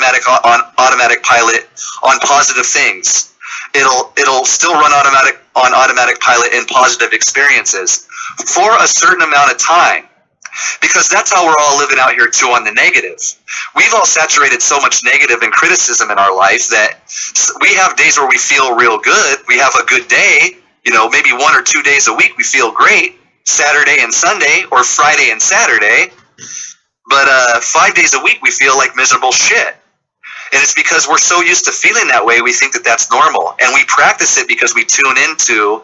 automatic pilot on positive things. It'll still run on automatic pilot in positive experiences for a certain amount of time, because that's how we're all living out here too on the negative. We've all saturated so much negative and criticism in our life that we have days where we feel real good. We have a good day, maybe 1 or 2 days a week we feel great, Saturday and Sunday or Friday and Saturday. But 5 days a week, we feel like miserable shit. And it's because we're so used to feeling that way, we think that that's normal. And we practice it because we tune into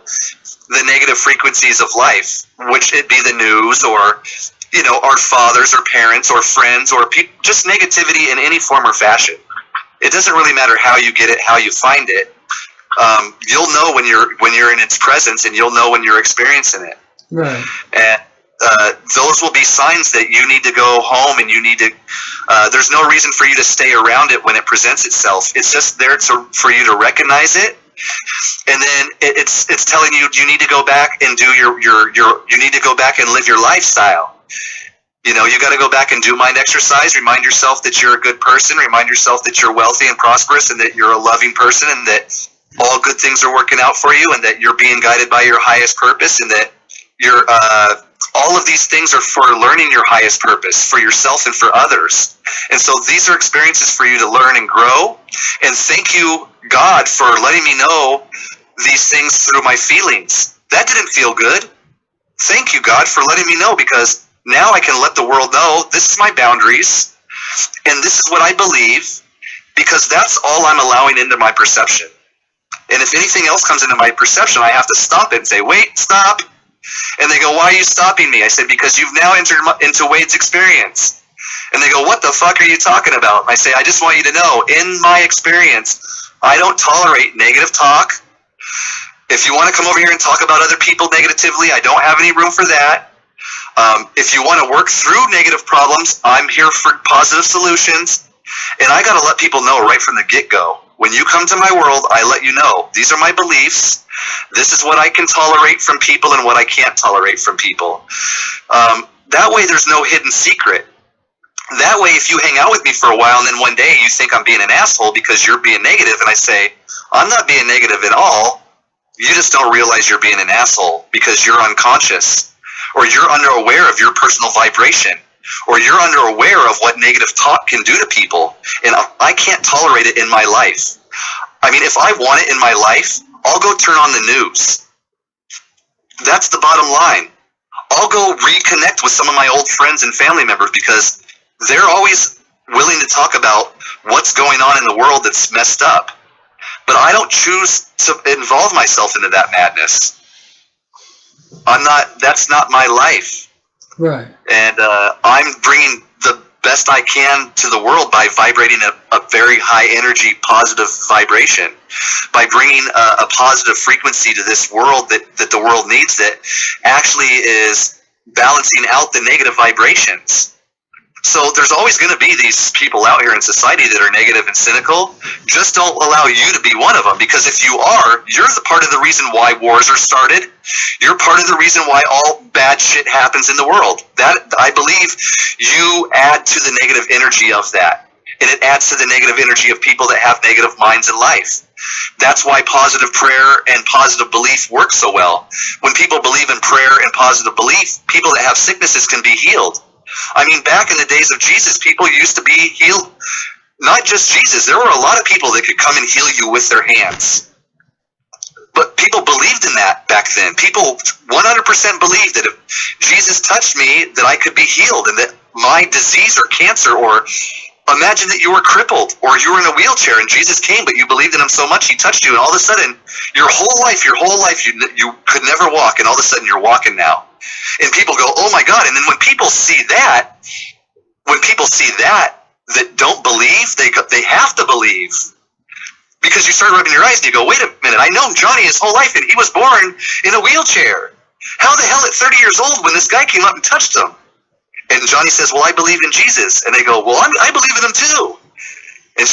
the negative frequencies of life, which it be the news or, you know, our fathers or parents or friends or just negativity in any form or fashion. It doesn't really matter how you get it, how you find it. You'll know when you're in its presence, and you'll know when you're experiencing it. Right. And those will be signs that you need to go home, and you need to. There's no reason for you to stay around it when it presents itself. It's just there for you to recognize it, and then it's telling you need to go back and do you need to go back and live your lifestyle. You know, you got to go back and do mind exercise. Remind yourself that you're a good person. Remind yourself that you're wealthy and prosperous, and that you're a loving person, and that all good things are working out for you, and that you're being guided by your highest purpose, and that you're all of these things are for learning your highest purpose for yourself and for others. And so these are experiences for you to learn and grow. And thank you, God, for letting me know these things through my feelings. That didn't feel good. Thank you, God, for letting me know, because now I can let the world know this is my boundaries and this is what I believe, because that's all I'm allowing into my perception. And if anything else comes into my perception, I have to stop it and say, wait, stop. And they go, why are you stopping me? I said, because you've now entered into W.A.D.E experience. And they go, what the fuck are you talking about? And I say, I just want you to know, in my experience, I don't tolerate negative talk. If you want to come over here and talk about other people negatively, I don't have any room for that. If you want to work through negative problems, I'm here for positive solutions. And I got to let people know right from the get-go. When you come to my world, I let you know, these are my beliefs. This is what I can tolerate from people and what I can't tolerate from people. That way there's no hidden secret. That way, if you hang out with me for a while and then one day you think I'm being an asshole because you're being negative, and I say, I'm not being negative at all. You just don't realize you're being an asshole because you're unconscious, or you're unaware of your personal vibration, or you're unaware of what negative talk can do to people, and I can't tolerate it in my life. I mean, if I want it in my life, I'll go turn on the news. That's the bottom line. I'll go reconnect with some of my old friends and family members, because they're always willing to talk about what's going on in the world that's messed up. But I don't choose to involve myself into that madness. That's not my life. Right. And I'm bringing the best I can to the world by vibrating a very high energy, positive vibration, by bringing a positive frequency to this world that the world needs, that actually is balancing out the negative vibrations. So there's always going to be these people out here in society that are negative and cynical. Just don't allow you to be one of them, because if you are, you're the part of the reason why wars are started. You're part of the reason why all bad shit happens in the world. That, I believe, you add to the negative energy of that. And it adds to the negative energy of people that have negative minds in life. That's why positive prayer and positive belief work so well. When people believe in prayer and positive belief, people that have sicknesses can be healed. I mean, back in the days of Jesus, people used to be healed. Not just Jesus. There were a lot of people that could come and heal you with their hands. But people believed in that back then. People 100% believed that if Jesus touched me, that I could be healed, and that my disease or cancer, or imagine that you were crippled or you were in a wheelchair and Jesus came, but you believed in him so much he touched you, and all of a sudden your whole life you could never walk, and all of a sudden you're walking now. And people go, oh my God. And then when people see that don't believe, they have to believe. Because you start rubbing your eyes and you go, wait a minute, I know Johnny his whole life, and he was born in a wheelchair. How the hell at 30 years old when this guy came up and touched him? And Johnny says, well, I believe in Jesus. And they go, well, I believe in him too. And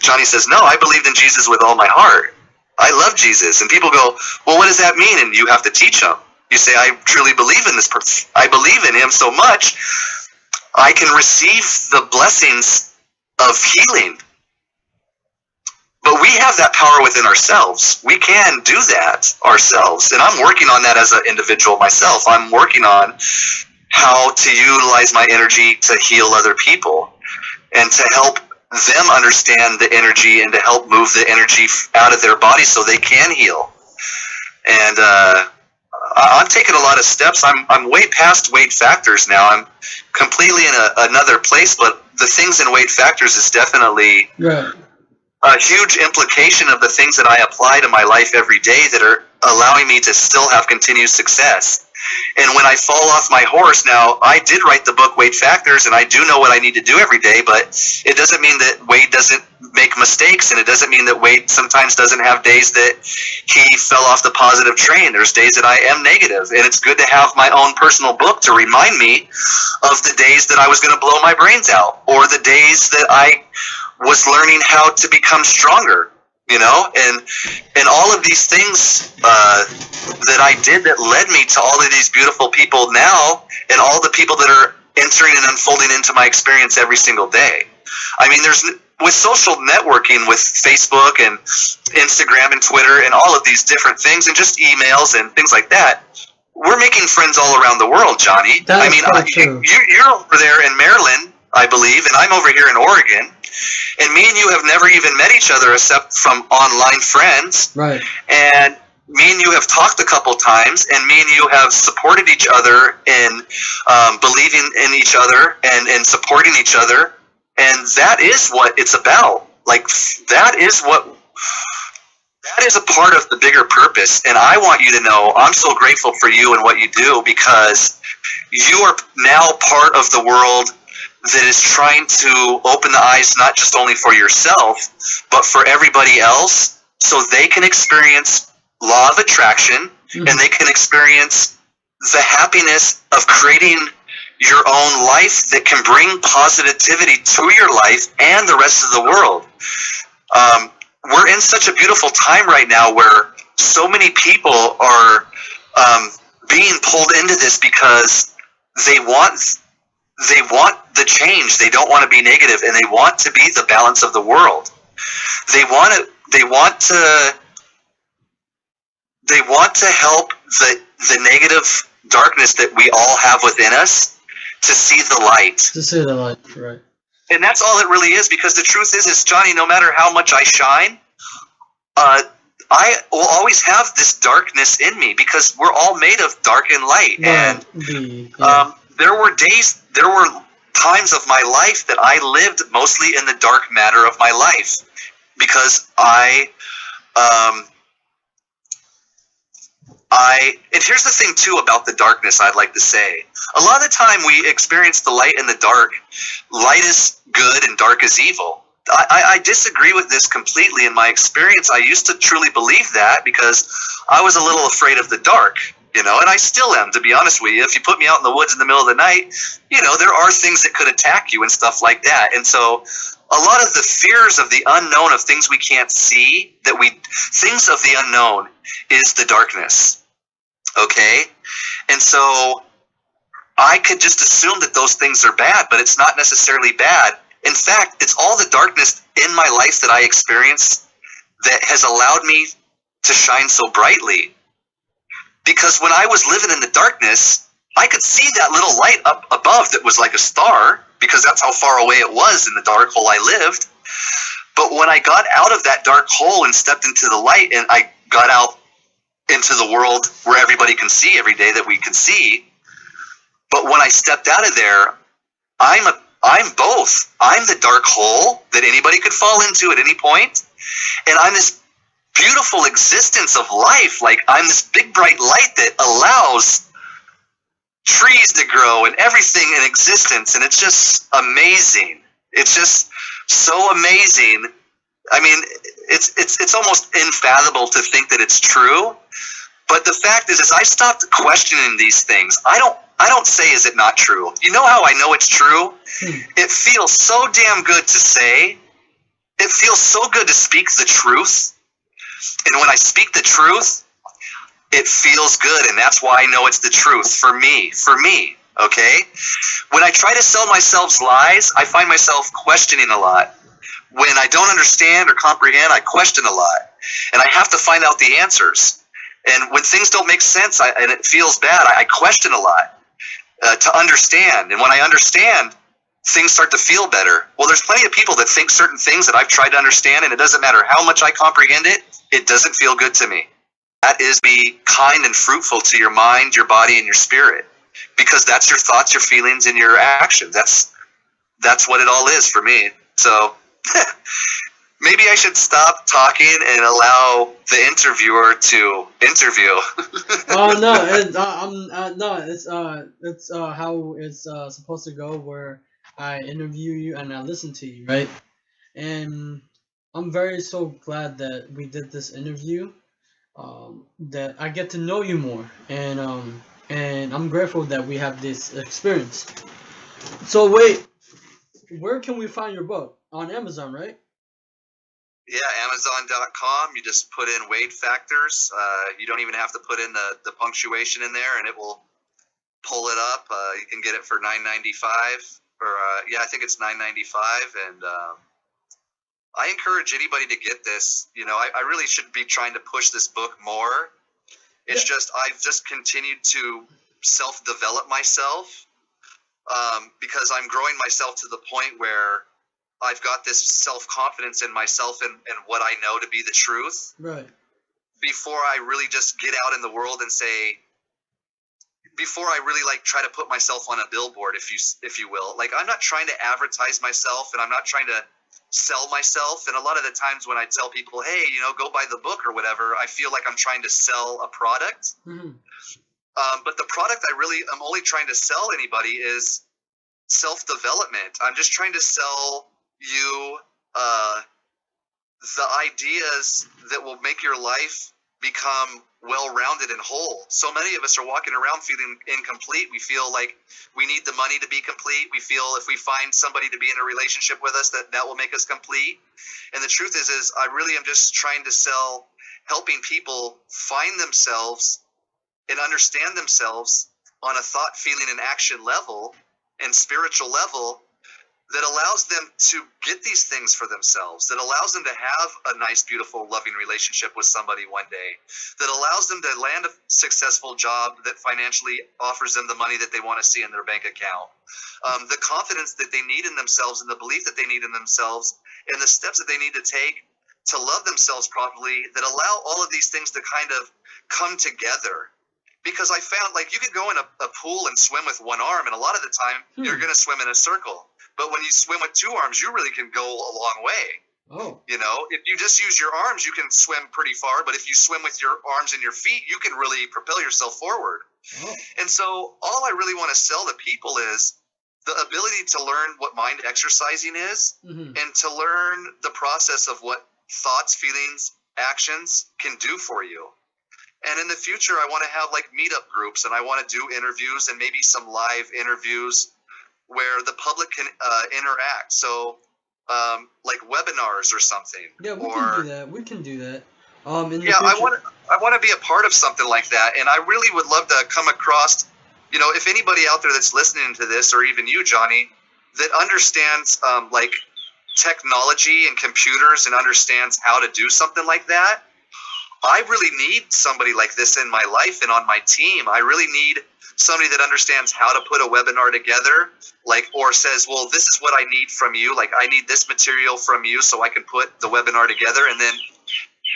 Johnny says, no, I believed in Jesus with all my heart. I love Jesus. And people go, well, what does that mean? And you have to teach them. You say, I truly believe in this person. I believe in him so much, I can receive the blessings of healing. But we have that power within ourselves. We can do that ourselves. And I'm working on that as an individual myself. I'm working on how to utilize my energy to heal other people and to help them understand the energy and to help move the energy out of their body so they can heal. And I'm taking a lot of steps. I'm way past W.A.D.E Factors now. I'm completely in another place, but the things in W.A.D.E Factors is definitely Right. a huge implication of the things that I apply to my life every day that are allowing me to still have continued success. And when I fall off my horse, now I did write the book W.A.D.E Factors, and I do know what I need to do every day, but it doesn't mean that Wade doesn't make mistakes, and it doesn't mean that Wade sometimes doesn't have days that he fell off the positive train. There's days that I am negative, and it's good to have my own personal book to remind me of the days that I was going to blow my brains out, or the days that I was learning how to become stronger, and all of these things that I did that led me to all of these beautiful people now, and all the people that are entering and unfolding into my experience every single day. I mean, with social networking, with Facebook and Instagram and Twitter and all of these different things, and just emails and things like that, we're making friends all around the world, Johnny. You're over there in Maryland, I believe, and I'm over here in Oregon. And me and you have never even met each other except from online friends. Right. And me and you have talked a couple times, and me and you have supported each other in believing in each other and supporting each other. And that is what it's about. Like, that is a part of the bigger purpose. And I want you to know I'm so grateful for you and what you do, because you are now part of the world that is trying to open the eyes not just only for yourself, but for everybody else, so they can experience law of attraction, and they can experience the happiness of creating your own life that can bring positivity to your life and the rest of the world. We're in such a beautiful time right now where so many people are being pulled into this because they want the change. They don't want to be negative, and they want to be the balance of the world. They want to help the negative darkness that we all have within us to see the light. To see the light, right. And that's all it really is, because the truth is Johnny, no matter how much I shine, I will always have this darkness in me, because we're all made of dark and light. Right. And there were times of my life that I lived mostly in the dark matter of my life, because and here's the thing too about the darkness I'd like to say. A lot of the time we experience the light and the dark. Light is good and dark is evil. I disagree with this completely. In my experience, I used to truly believe that, because I was a little afraid of the dark, and I still am, to be honest with you. If you put me out in the woods in the middle of the night, there are things that could attack you and stuff like that. And so a lot of the fears of the unknown, of things we can't see, things of the unknown is the darkness. Okay? And so I could just assume that those things are bad, but it's not necessarily bad. In fact, it's all the darkness in my life that I experienced that has allowed me to shine so brightly. Because when I was living in the darkness, I could see that little light up above that was like a star, because that's how far away it was in the dark hole I lived. But when I got out of that dark hole and stepped into the light, and I got out into the world where everybody can see every day that we can see, but when I stepped out of there, I'm both. I'm the dark hole that anybody could fall into at any point, and I'm this beautiful existence of life. Like, I'm this big bright light that allows trees to grow and everything in existence, and it's just amazing. It's just so amazing. I mean, it's almost unfathomable to think that it's true. But the fact is I stopped questioning these things. I don't say, is it not true? You know how I know it's true? It feels so damn good to say. It feels so good to speak the truth. And when I speak the truth, it feels good, and that's why I know it's the truth for me, okay? When I try to sell myself lies, I find myself questioning a lot. When I don't understand or comprehend, I question a lot, and I have to find out the answers. And when things don't make sense and it feels bad, I question a lot to understand. And when I understand, things start to feel better. Well, there's plenty of people that think certain things that I've tried to understand, and it doesn't matter how much I comprehend it, it doesn't feel good to me. that is be kind and fruitful to your mind, your body, and your spirit, because that's your thoughts, your feelings, and your actions. That's what it all is for me. So maybe I should stop talking and allow the interviewer to interview. Oh no, it's how it's supposed to go, where I interview you and I listen to you, right? And I'm very so glad that we did this interview. That I get to know you more, and I'm grateful that we have this experience. So wait, where can we find your book? On Amazon, right? Yeah, Amazon.com. You just put in W.A.D.E Factors. You don't even have to put in the punctuation in there, and it will pull it up. You can get it for $9.95, or yeah, I think it's $9.95, and I encourage anybody to get this. You know, I really should be trying to push this book more. It's just I've just continued to self-develop myself, because I'm growing myself to the point where I've got this self-confidence in myself and what I know to be the truth. Right. Before I really just get out in the world and say, before I really like try to put myself on a billboard, if you will. Like, I'm not trying to advertise myself, and I'm not trying to sell myself. And a lot of the times when I tell people, hey, you know, go buy the book or whatever, I feel like I'm trying to sell a product. Mm-hmm. But the product I'm only trying to sell anybody is self-development. I'm just trying to sell you the ideas that will make your life become well-rounded and whole. So many of us are walking around feeling incomplete. We feel like we need the money to be complete. We feel if we find somebody to be in a relationship with us, that will make us complete. And the truth is I really am just trying to sell helping people find themselves and understand themselves on a thought, feeling, and action level and spiritual level that allows them to get these things for themselves, that allows them to have a nice, beautiful, loving relationship with somebody one day, that allows them to land a successful job that financially offers them the money that they want to see in their bank account, the confidence that they need in themselves and the belief that they need in themselves, and the steps that they need to take to love themselves properly, that allow all of these things to kind of come together. Because I found, like, you could go in a pool and swim with one arm, and a lot of the time you're going to swim in a circle. But when you swim with two arms, you really can go a long way. Oh. You know, if you just use your arms, you can swim pretty far. But if you swim with your arms and your feet, you can really propel yourself forward. Oh. And so all I really want to sell to people is the ability to learn what mind exercising is, Mm-hmm. and to learn the process of what thoughts, feelings, actions can do for you. And in the future, I want to have like meetup groups, and I want to do interviews and maybe some live interviews where the public can interact. So like webinars or something. Yeah, we can do that. We can do that. In the Yeah, future. I want to be a part of something like that, and I really would love to come across, you know, if anybody out there that's listening to this, or even you, Johnny, that understands like technology and computers and understands how to do something like that. I really need somebody like this in my life and on my team. I really need somebody that understands how to put a webinar together, like, or says, well, this is what I need from you. Like, I need this material from you so I can put the webinar together, and then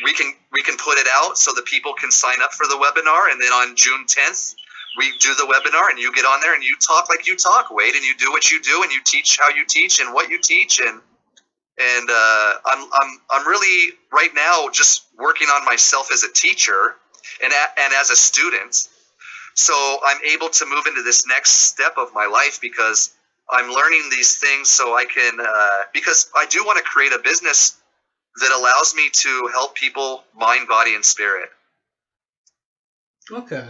we can put it out so the people can sign up for the webinar. And then on June 10th, we do the webinar, and you get on there and you talk like you talk, Wade, and you do what you do, and you teach how you teach and what you teach. And I'm really right now just working on myself as a teacher and as a student. So I'm able to move into this next step of my life because I'm learning these things so I can, because I do want to create a business that allows me to help people mind, body, and spirit. Okay.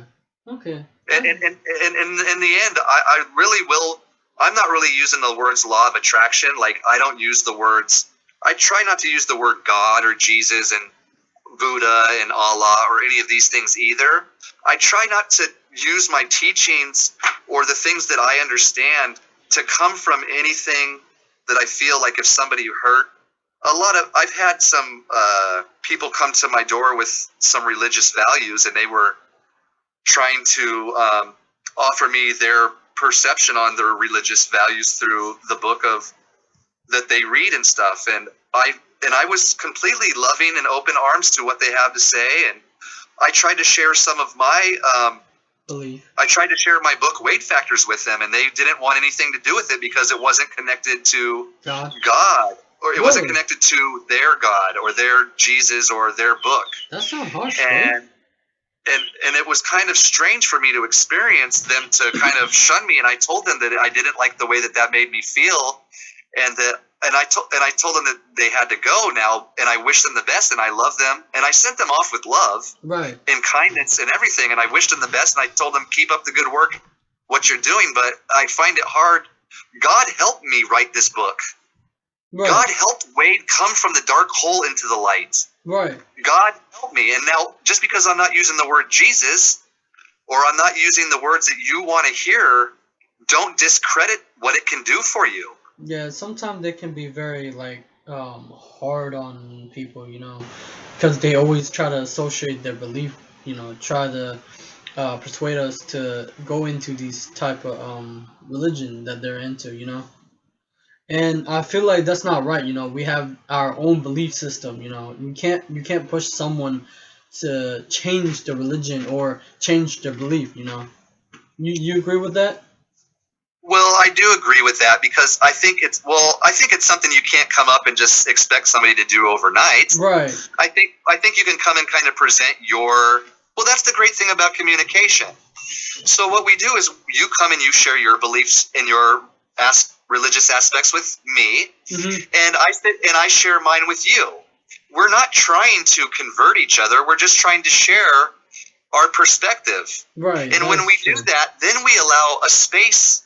And in the end, I really will. I'm not really using the words law of attraction. Like, I don't use the words. I try not to use the word God or Jesus and Buddha and Allah or any of these things either. I try not to use my teachings or the things that I understand to come from anything that I feel like if somebody hurt. I've had some people come to my door with some religious values, and they were trying to offer me their perception on their religious values through the book of that they read and stuff. And I was completely loving and open arms to what they have to say. And I tried to share some of my Belief. I tried to share my book W.A.D.E Factors with them, and they didn't want anything to do with it because it wasn't connected to God. or it wasn't connected to their God or their Jesus or their book. That's not harsh, and it was kind of strange for me to experience them to kind of shun me, and I told them that I didn't like the way that made me feel, and I told them that they had to go now, and I wish them the best, and I love them, and I sent them off with love, right, and kindness and everything, and I wished them the best, and I told them, keep up the good work, what you're doing, but I find it hard. God helped me write this book. Right. God helped W.A.D.E come from the dark hole into the light. Right. God helped me, and now just because I'm not using the word Jesus, or I'm not using the words that you want to hear, don't discredit what it can do for you. Yeah, sometimes they can be very hard on people, because they always try to associate their belief, try to persuade us to go into these type of religion that they're into, and I feel like that's not right. We have our own belief system. You can't push someone to change the religion or change their belief. You agree with that? Well, I do agree with that because I think it's something you can't come up and just expect somebody to do overnight. Right. I think you can come and kind of present that's the great thing about communication. So what we do is you come and you share your beliefs and your religious aspects with me, mm-hmm. and I share mine with you. We're not trying to convert each other. We're just trying to share our perspective. Right. And when we do that, then we allow a space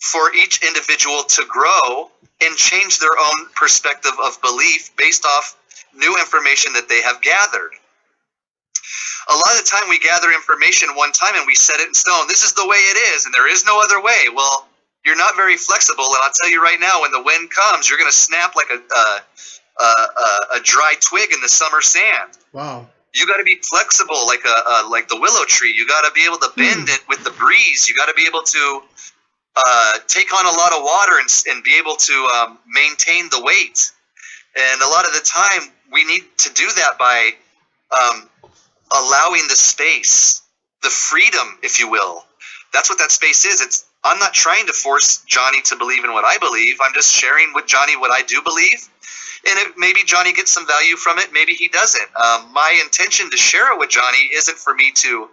for each individual to grow and change their own perspective of belief based off new information that they have gathered. A lot of the time we gather information one time and we set it in stone. This is the way it is, and there is no other way. Well, you're not very flexible, and I'll tell you right now, when the wind comes, you're going to snap like a dry twig in the summer sand. Wow. You got to be flexible like the willow tree. You got to be able to bend it with the breeze. You got to be able to take on a lot of water and be able to maintain the weight. And a lot of the time, we need to do that by allowing the space, the freedom, if you will. That's what that space is. I'm not trying to force Johnny to believe in what I believe. I'm just sharing with Johnny what I do believe. And maybe Johnny gets some value from it. Maybe he doesn't. My intention to share it with Johnny isn't for me to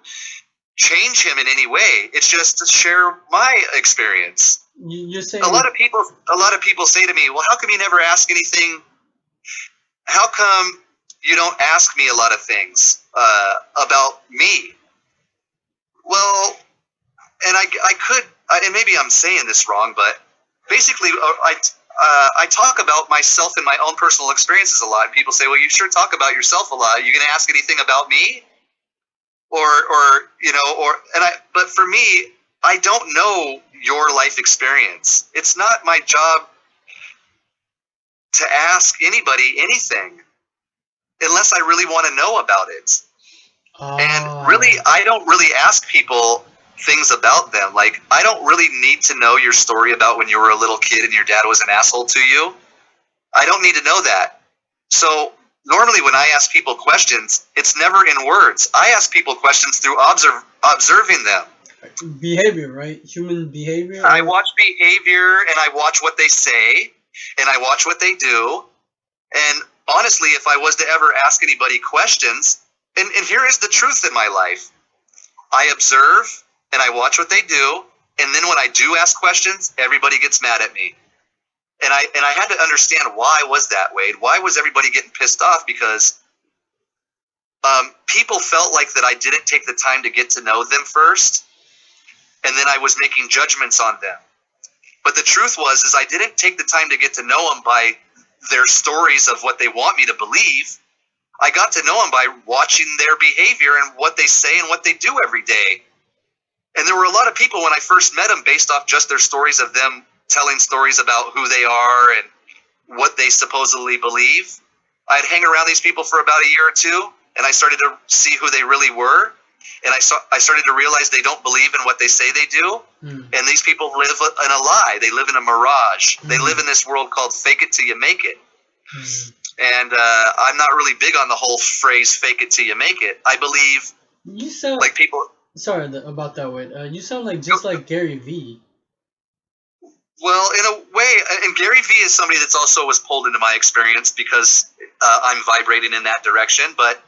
change him in any way. It's just to share my experience. You're saying a lot of people say to me, well, how come you never ask anything? How come you don't ask me a lot of things about me? Well, and I could, and maybe I'm saying this wrong, but basically I talk about myself and my own personal experiences a lot. People say, well, you sure talk about yourself a lot. Are you going to ask anything about me? But for me, I don't know your life experience. It's not my job to ask anybody anything unless I really want to know about it. And really, I don't really ask people things about them. Like, I don't really need to know your story about when you were a little kid and your dad was an asshole to you. I don't need to know that. So normally when I ask people questions, it's never in words. I ask people questions through observing them. Behavior, right? Human behavior? I watch behavior, and I watch what they say, and I watch what they do. And honestly, if I was to ever ask anybody questions, and here is the truth in my life. I observe, and I watch what they do, and then when I do ask questions, everybody gets mad at me. And I had to understand why was that, W.A.D.E? Why was everybody getting pissed off? Because people felt like that I didn't take the time to get to know them first, and then I was making judgments on them. But the truth is I didn't take the time to get to know them by their stories of what they want me to believe. I got to know them by watching their behavior and what they say and what they do every day. And there were a lot of people when I first met them based off just their stories of them telling stories about who they are and what they supposedly believe. I'd hang around these people for about a year or two, and I started to see who they really were. And I started to realize they don't believe in what they say they do. And these people live in a lie. They live in a mirage. They live in this world called fake it till you make it. And I'm not really big on the whole phrase "fake it till you make it." I believe You sound like people. sorry about that, Wade. You sound like just like Gary V. Well, in a way, and Gary V is somebody that's also was pulled into my experience because I'm vibrating in that direction. But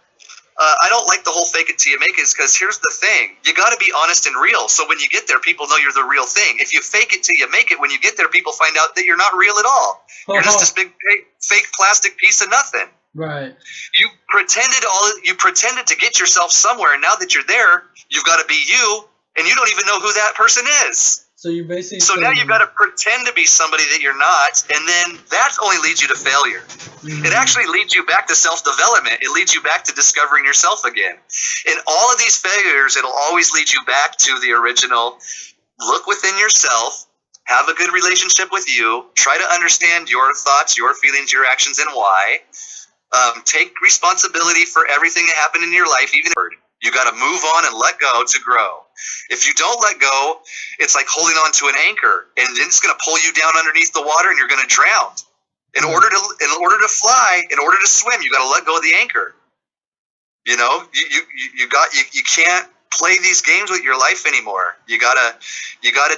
I don't like the whole fake it till you make it, because here's the thing. You got to be honest and real. So when you get there, people know you're the real thing. If you fake it till you make it, when you get there, people find out that you're not real at all. You're just this big fake plastic piece of nothing. Right. You pretended to get yourself somewhere, and now that you're there, you've got to be you, and you don't even know who that person is. So you basically. So now you've got to pretend to be somebody that you're not, and then that only leads you to failure. Mm-hmm. It actually leads you back to self-development. It leads you back to discovering yourself again. In all of these failures, it'll always lead you back to the original. Look within yourself. Have a good relationship with you. Try to understand your thoughts, your feelings, your actions, and why. Take responsibility for everything that happened in your life, even if you got to move on and let go to grow. If you don't let go, it's like holding on to an anchor, and it's going to pull you down underneath the water, and you're going to drown. In order to fly, in order to swim, you got to let go of the anchor. You know, you can't play these games with your life anymore. You gotta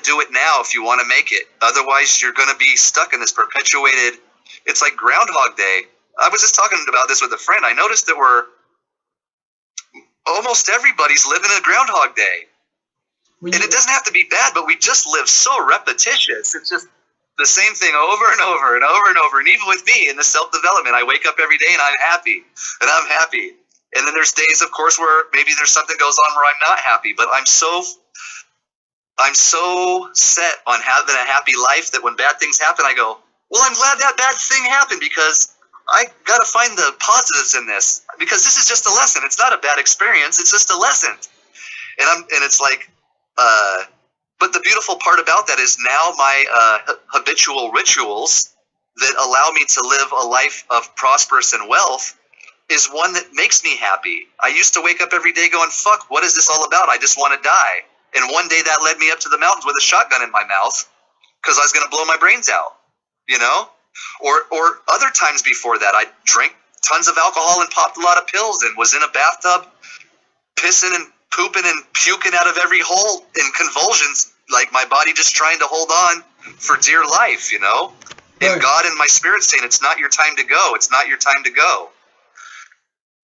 do it now if you want to make it. Otherwise, you're going to be stuck in this perpetuated. It's like Groundhog Day. I was just talking about this with a friend. I noticed that almost everybody's living a Groundhog Day. And it doesn't have to be bad, but we just live so repetitious. It's just the same thing over and over and over and over. And even with me in the self-development, I wake up every day and I'm happy. And I'm happy. And then there's days, of course, where maybe there's something goes on where I'm not happy. But I'm so set on having a happy life that when bad things happen, I go, well, I'm glad that bad thing happened, because I got to find the positives in this, because this is just a lesson. It's not a bad experience. It's just a lesson. And it's like, but the beautiful part about that is now my habitual rituals that allow me to live a life of prosperous and wealth is one that makes me happy. I used to wake up every day going, fuck, what is this all about? I just want to die. And one day that led me up to the mountains with a shotgun in my mouth because I was going to blow my brains out, you know? Or other times before that, I drank tons of alcohol and popped a lot of pills and was in a bathtub pissing and pooping and puking out of every hole in convulsions, like my body just trying to hold on for dear life, you know? Right. And God and my spirit saying, it's not your time to go. It's not your time to go.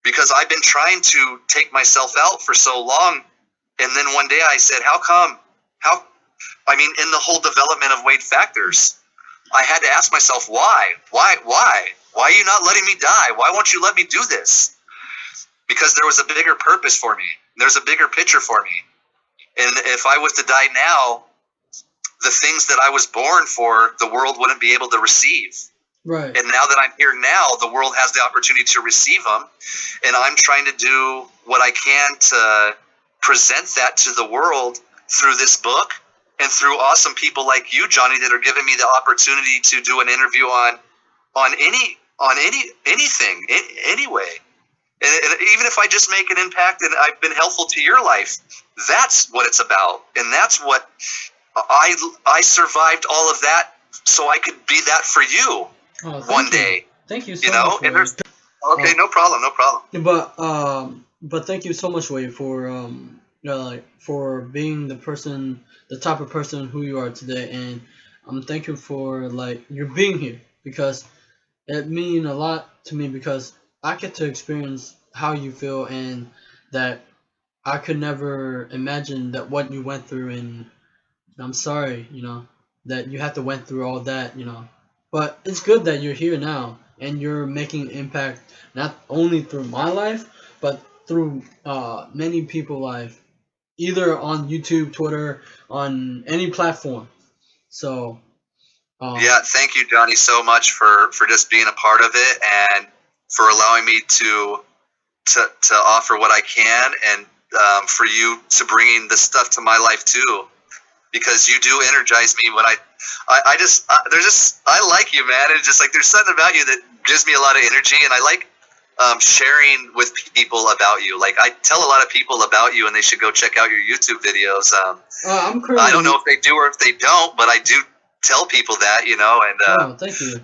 Because I've been trying to take myself out for so long. And then one day I said, in the whole development of W.A.D.E Factors, I had to ask myself, why? Why are you not letting me die? Why won't you let me do this? Because there was a bigger purpose for me. There's a bigger picture for me. And if I was to die now, the things that I was born for, the world wouldn't be able to receive. Right. And now that I'm here now, the world has the opportunity to receive them. And I'm trying to do what I can to present that to the world through this book and through awesome people like you, Johnny, that are giving me the opportunity to do an interview on anything, anyway. And even if I just make an impact and I've been helpful to your life, that's what it's about. And that's what I survived all of that so I could be that for you one day. Thank you so much. And there's okay, no problem. But thank you so much, Wade, for for being the type of person who you are today, and I'm thankful for you being here, because it means a lot to me, because I get to experience how you feel, and that I could never imagine that what you went through, and I'm sorry, that you had to went through all that, but it's good that you're here now and you're making an impact not only through my life but through many people's life, either on YouTube, Twitter, on any platform. So yeah, thank you, Johnny, so much for just being a part of it and for allowing me to offer what I can, and for you to bringing this stuff to my life too, because you do energize me when I like you, man. It's just like there's something about you that gives me a lot of energy, and I like sharing with people about you. Like I tell a lot of people about you, and they should go check out your YouTube videos. I don't know if they do or if they don't, but I do tell people that, and thank you.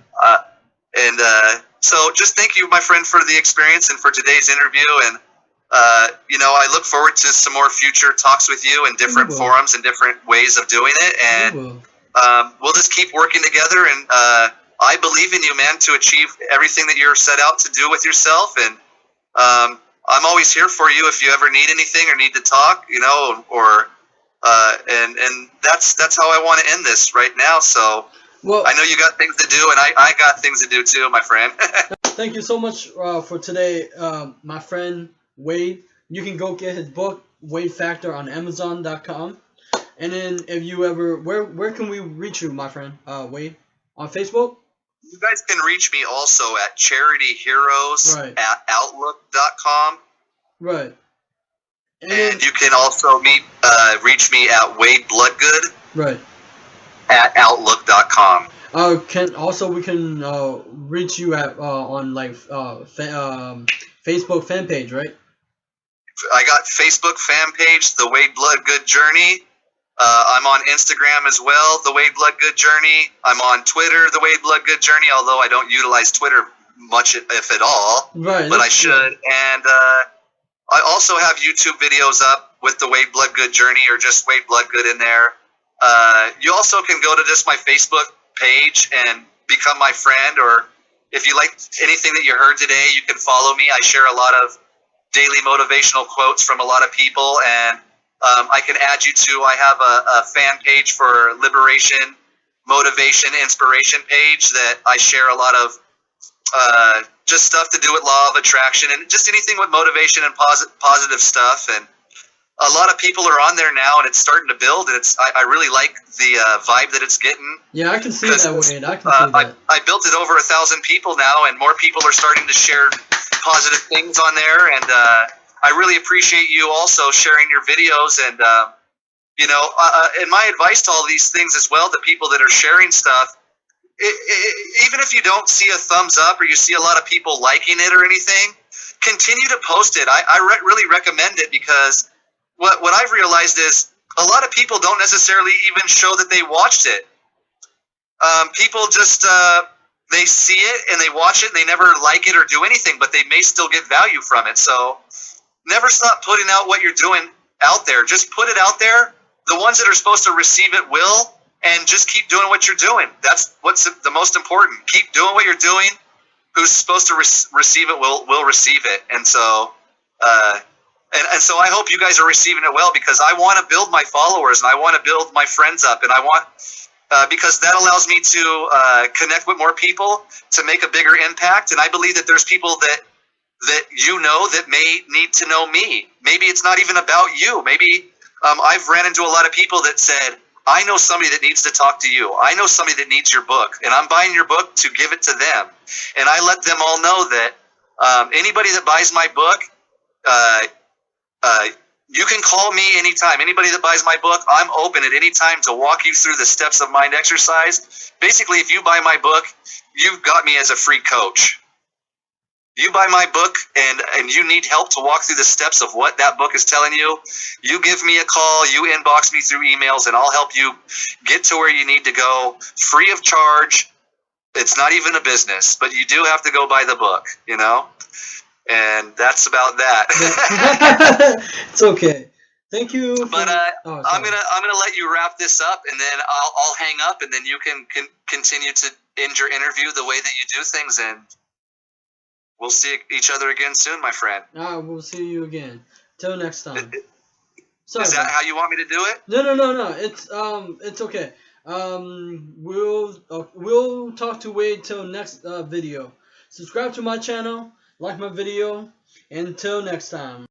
So just thank you, my friend, for the experience and for today's interview. And I look forward to some more future talks with you in different forums and different ways of doing it. And we'll just keep working together. And I believe in you, man, to achieve everything that you're set out to do with yourself. And I'm always here for you if you ever need anything or need to talk, and that's how I want to end this right now. So I know you got things to do, and I got things to do too, my friend. Thank you so much for today, my friend Wade. You can go get his book, W.A.D.E Factor, on Amazon.com. And then if you ever, where can we reach you, my friend Wade? On Facebook? You guys can reach me also at charityheroes@outlook.com. Right. And you can also reach me at W.A.D.E Bloodgood. Right. At outlook.com. We can reach you at on like Facebook fan page, right? I got Facebook fan page, the W.A.D.E Bloodgood Journey. I'm on Instagram as well, the W.A.D.E Bloodgood Journey. I'm on Twitter, the W.A.D.E Bloodgood Journey, although I don't utilize Twitter much, if at all. Right. But I should. And I also have YouTube videos up with the W.A.D.E Bloodgood Journey, or just W.A.D.E Bloodgood in there. You also can go to just my Facebook page and become my friend, or if you like anything that you heard today, you can follow me. I share a lot of daily motivational quotes from a lot of people, and I can add you to, I have a fan page for liberation, motivation, inspiration page that I share a lot of just stuff to do with law of attraction and just anything with motivation and positive stuff. And a lot of people are on there now, and it's starting to build, and I really like the vibe that it's getting. Yeah, I can see that, Wade. I can see that. I built it over 1,000 people now, and more people are starting to share positive things on there, and I really appreciate you also sharing your videos. And and my advice to all these things as well, the people that are sharing stuff, even if you don't see a thumbs up or you see a lot of people liking it or anything, continue to post it. I really recommend it, because what I've realized is a lot of people don't necessarily even show that they watched it. People just they see it and they watch it and they never like it or do anything, but they may still get value from it. So never stop putting out what you're doing out there. Just put it out there. The ones that are supposed to receive it will, and just keep doing what you're doing. That's what's the most important. Keep doing what you're doing. Who's supposed to receive it will receive it. And so and so I hope you guys are receiving it well, because I want to build my followers and I want to build my friends up, and I want because that allows me to connect with more people, to make a bigger impact. And I believe that there's people that that may need to know me. Maybe it's not even about you. Maybe I've ran into a lot of people that said, I know somebody that needs to talk to you. I know somebody that needs your book, and I'm buying your book to give it to them. And I let them all know that anybody that buys my book, you can call me anytime. Anybody that buys my book, I'm open at any time to walk you through the steps of mind exercise. Basically, if you buy my book, you've got me as a free coach. You buy my book and you need help to walk through the steps of what that book is telling you, you give me a call, you inbox me through emails, and I'll help you get to where you need to go, free of charge. It's not even a business, but you do have to go buy the book, And that's about that. It's okay. Thank you. But I'm gonna let you wrap this up, and then I'll hang up, and then you can continue to end your interview the way that you do things, and we'll see each other again soon, my friend. We'll see you again. Till next time. Sorry, is that how you want me to do it? No. It's okay. We'll talk to Wade till next video. Subscribe to my channel, like my video. Until next time.